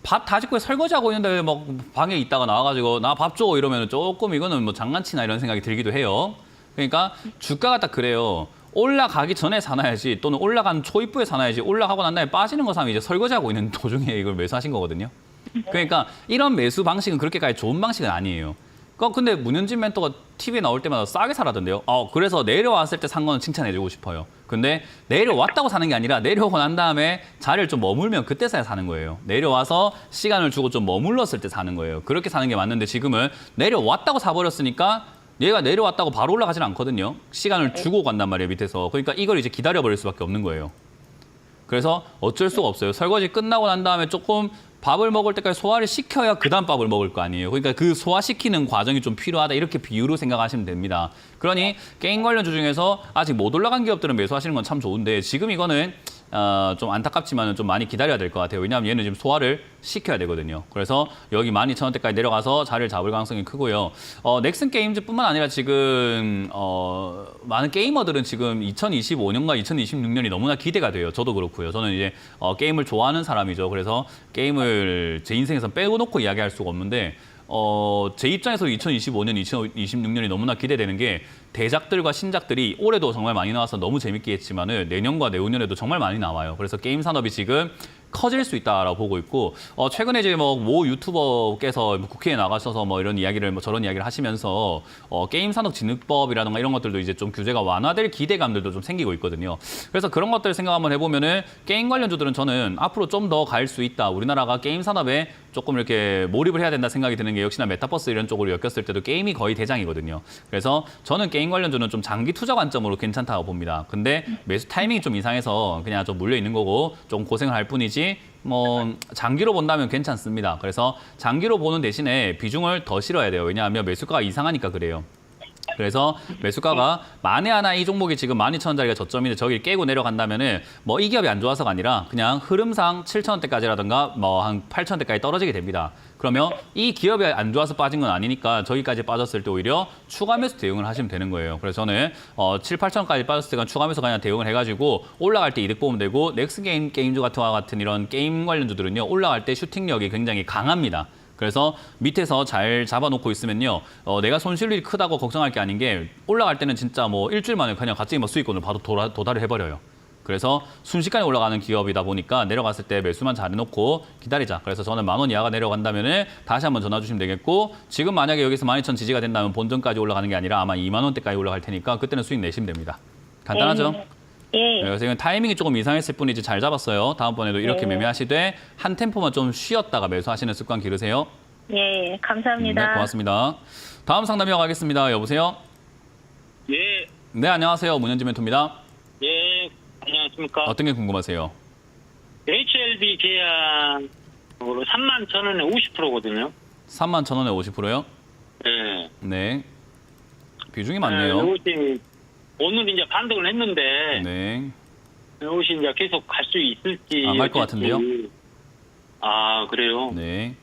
밥 다 짓고 설거지하고 있는데 막 방에 있다가 나와가지고 나 밥 줘 이러면 조금 이거는 장난치나 이런 생각이 들기도 해요. 그러니까 주가가 딱 그래요. 올라가기 전에 사놔야지 또는 올라간 초입부에 사놔야지 올라가고 난 다음에 빠지는 거 사면 이제 설거지하고 있는 도중에 이걸 매수하신 거거든요. 그러니까 이런 매수 방식은 그렇게까지 좋은 방식은 아니에요. 근데 문현진 멘토가 TV에 나올 때마다 싸게 사라던데요. 그래서 내려왔을 때 산 거는 칭찬해주고 싶어요. 근데 내려왔다고 사는 게 아니라 내려오고 난 다음에 자리를 좀 머물면 그때 사는 거예요. 내려와서 시간을 주고 좀 머물렀을 때 사는 거예요. 그렇게 사는 게 맞는데 지금은 내려왔다고 사버렸으니까 얘가 내려왔다고 바로 올라가진 않거든요. 시간을 주고 간단 말이에요, 밑에서. 그러니까 이걸 이제 기다려버릴 수밖에 없는 거예요. 그래서 어쩔 수가 없어요. 설거지 끝나고 난 다음에 조금 밥을 먹을 때까지 소화를 시켜야 그다음 밥을 먹을 거 아니에요. 그러니까 그 소화시키는 과정이 좀 필요하다. 이렇게 비유로 생각하시면 됩니다. 그러니 게임 관련주 중에서 아직 못 올라간 기업들은 매수하시는 건 참 좋은데 지금 이거는 좀 안타깝지만 좀 많이 기다려야 될 것 같아요. 왜냐하면 얘는 지금 소화를 시켜야 되거든요. 그래서 여기 12,000원대까지 내려가서 자리를 잡을 가능성이 크고요. 넥슨 게임즈뿐만 아니라 지금 많은 게이머들은 지금 2025년과 2026년이 너무나 기대가 돼요. 저도 그렇고요. 저는 이제 게임을 좋아하는 사람이죠. 그래서 게임을 제 인생에서 빼놓고 이야기할 수가 없는데 제 입장에서 2025년, 2026년이 너무나 기대되는 게 대작들과 신작들이 올해도 정말 많이 나와서 너무 재밌게 했지만은 내년과 내후년에도 정말 많이 나와요. 그래서 게임 산업이 지금 커질 수 있다라고 보고 있고 최근에 이제 모 유튜버께서 국회에 나가셔서 이런 이야기를 저런 이야기를 하시면서 게임 산업 진흥법이라든가 이런 것들도 이제 좀 규제가 완화될 기대감들도 좀 생기고 있거든요. 그래서 그런 것들 생각 한번 해보면은 게임 관련주들은 저는 앞으로 좀 더 갈 수 있다. 우리나라가 게임 산업에 조금 이렇게 몰입을 해야 된다 생각이 드는 게 역시나 메타버스 이런 쪽으로 엮였을 때도 게임이 거의 대장이거든요. 그래서 저는 게임 관련주는 좀 장기 투자 관점으로 괜찮다고 봅니다. 근데 매수 타이밍이 좀 이상해서 그냥 좀 물려 있는 거고 좀 고생을 할 뿐이지 장기로 본다면 괜찮습니다. 그래서 장기로 보는 대신에 비중을 더 실어야 돼요. 왜냐하면 매수가가 이상하니까 그래요. 그래서 매수가가 만에 하나 이 종목이 지금 12,000원짜리가 저점인데 저기 깨고 내려간다면은 이 기업이 안 좋아서가 아니라 그냥 흐름상 7,000원대까지라든가 한 8,000원대까지 떨어지게 됩니다. 그러면 이 기업이 안 좋아서 빠진 건 아니니까 저기까지 빠졌을 때 오히려 추가 매수 대응을 하시면 되는 거예요. 그래서 저는 7, 8,000원까지 빠졌을 때는 추가 매수 그냥 대응을 해가지고 올라갈 때 이득 보면 되고 넥스 게임즈 같은 이런 게임 관련주들은요 올라갈 때 슈팅력이 굉장히 강합니다. 그래서 밑에서 잘 잡아놓고 있으면요 내가 손실이 크다고 걱정할 게 아닌 게 올라갈 때는 진짜 일주일 만에 그냥 갑자기 수익권을 바로 도달을 해버려요. 그래서 순식간에 올라가는 기업이다 보니까 내려갔을 때 매수만 잘해놓고 기다리자. 그래서 저는 10,000원 이하가 내려간다면 다시 한번 전화 주시면 되겠고 지금 만약에 여기서 12,000 지지가 된다면 본전까지 올라가는 게 아니라 아마 20,000원대까지 올라갈 테니까 그때는 수익 내시면 됩니다. 간단하죠? 예. 그래서 이건 타이밍이 조금 이상했을 뿐이지 잘 잡았어요. 다음번에도 이렇게 매매하시되 한 템포만 좀 쉬었다가 매수하시는 습관 기르세요. 예, 감사합니다. 네, 고맙습니다. 다음 상담 이어가겠습니다. 여보세요? 예, 네, 안녕하세요. 문현지 멘토입니다. 예, 안녕하십니까. 어떤 게 궁금하세요? HLB 계약으로 31,000원에 50%거든요. 31,000원에 50%요? 예. 네. 비중이 많네요. 이것이 오늘 이제 반등을 했는데, 네. 이것이 이제 계속 갈 수 있을지. 안 갈 것 같은데요? 아, 그래요? 네.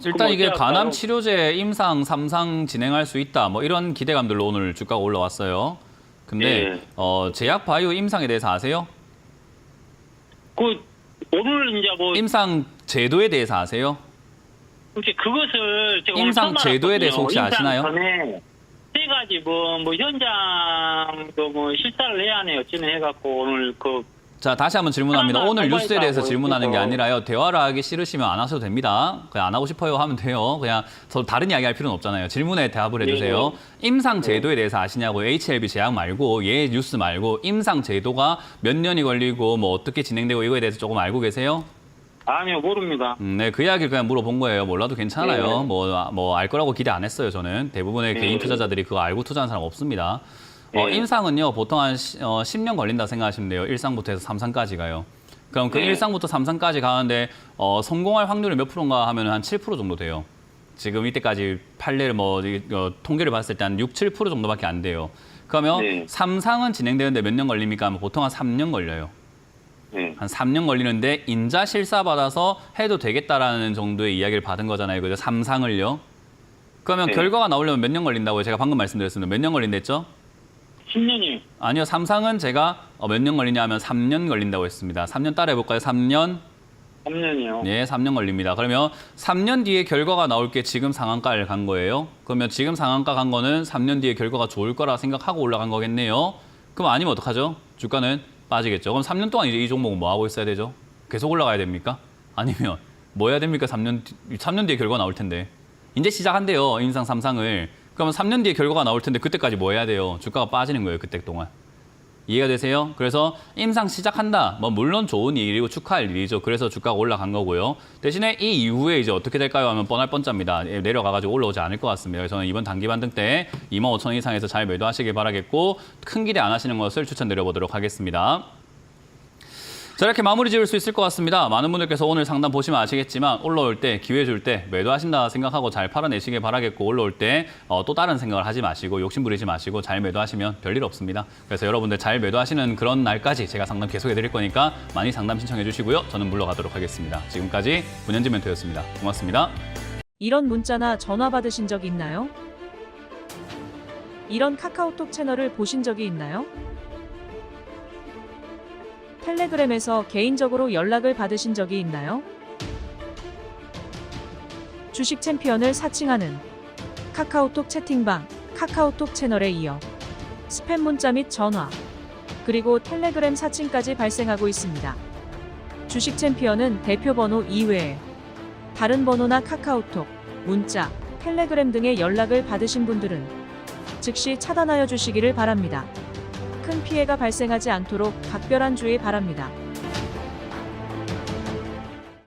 일단 이게 어찌할까요? 간암 치료제 임상 3상 진행할 수 있다. 이런 기대감들로 오늘 주가가 올라왔어요. 근데 예. 제약 바이오 임상에 대해서 아세요? 오늘 이제 임상 제도에 대해서 아세요? 혹시 그것을 제가 임상 오늘 처음 제도에 대해서 혹시 알았거든요. 아시나요? 임상 전에 세 가지 현장도 실사를 해야 하네요. 진행해갖고 오늘 자, 다시 한번 질문합니다. 하나만 오늘 뉴스에 대해서 넘어가고 질문하는 게 있어서. 아니라요. 대화를 하기 싫으시면 안 하셔도 됩니다. 그냥 안 하고 싶어요 하면 돼요. 그냥 다른 이야기 할 필요는 없잖아요. 질문에 대답을 해주세요. 임상 제도에 대해서 아시냐고. HLB 제약 말고 얘 뉴스 말고 임상 제도가 몇 년이 걸리고 어떻게 진행되고 이거에 대해서 조금 알고 계세요? 아니요, 모릅니다. 네, 그 이야기를 그냥 물어본 거예요. 몰라도 괜찮아요. 알 거라고 기대 안 했어요, 저는. 대부분의 개인 투자자들이 그거 알고 투자하는 사람 없습니다. 임상은요, 보통 한 10년 걸린다 생각하시면 돼요. 1상부터 해서 3상까지 가요. 그럼 그 1상부터 3상까지 가는데 성공할 확률이 몇 프로인가 하면 한 7% 정도 돼요. 지금 이때까지 판례를 통계를 봤을 때 한 6, 7% 정도밖에 안 돼요. 그러면 3상은 진행되는데 몇 년 걸립니까? 보통 한 3년 걸려요. 한 3년 걸리는데 인자 실사 받아서 해도 되겠다라는 정도의 이야기를 받은 거잖아요. 그죠? 3상을요. 그러면 결과가 나오려면 몇 년 걸린다고요? 제가 방금 말씀드렸습니다. 몇 년 걸린댔죠? 10년이요. 아니요. 3상은 제가 몇 년 걸리냐 하면 3년 걸린다고 했습니다. 3년 따라 해볼까요? 3년? 3년이요. 네, 3년 걸립니다. 그러면 3년 뒤에 결과가 나올 게 지금 상한가를 간 거예요. 그러면 지금 상한가 간 거는 3년 뒤에 결과가 좋을 거라 생각하고 올라간 거겠네요. 그럼 아니면 어떡하죠? 주가는 빠지겠죠. 그럼 3년 동안 이제 이 종목은 뭐 하고 있어야 되죠? 계속 올라가야 됩니까? 아니면 뭐 해야 됩니까? 3년 뒤에 결과 나올 텐데. 이제 시작한대요. 임상 3상을. 그러면 3년 뒤에 결과가 나올 텐데 그때까지 뭐 해야 돼요? 주가가 빠지는 거예요. 그때 동안. 이해가 되세요? 그래서 임상 시작한다. 물론 좋은 일이고 축하할 일이죠. 그래서 주가가 올라간 거고요. 대신에 이 이후에 이제 어떻게 될까요? 하면 뻔할 뻔짜입니다. 내려가가지고 올라오지 않을 것 같습니다. 그래서 저는 이번 단기 반등 때 25,000원 이상에서 잘 매도하시길 바라겠고 큰 기대 안 하시는 것을 추천드려보도록 하겠습니다. 자, 이렇게 마무리 지을 수 있을 것 같습니다. 많은 분들께서 오늘 상담 보시면 아시겠지만 올라올 때 기회 줄 때 매도하신다 생각하고 잘 팔아내시길 바라겠고 올라올 때 또 다른 생각을 하지 마시고 욕심 부리지 마시고 잘 매도하시면 별일 없습니다. 그래서 여러분들 잘 매도하시는 그런 날까지 제가 상담 계속해 드릴 거니까 많이 상담 신청해 주시고요. 저는 물러가도록 하겠습니다. 지금까지 문현지 멘토였습니다. 고맙습니다. 이런 문자나 전화 받으신 적 있나요? 이런 카카오톡 채널을 보신 적이 있나요? 텔레그램에서 개인적으로 연락을 받으신 적이 있나요? 주식 챔피언을 사칭하는 카카오톡 채팅방, 카카오톡 채널에 이어 스팸 문자 및 전화, 그리고 텔레그램 사칭까지 발생하고 있습니다. 주식 챔피언은 대표 번호 이외에 다른 번호나 카카오톡, 문자, 텔레그램 등의 연락을 받으신 분들은 즉시 차단하여 주시기를 바랍니다. 큰 피해가 발생하지 않도록 각별한 주의 바랍니다.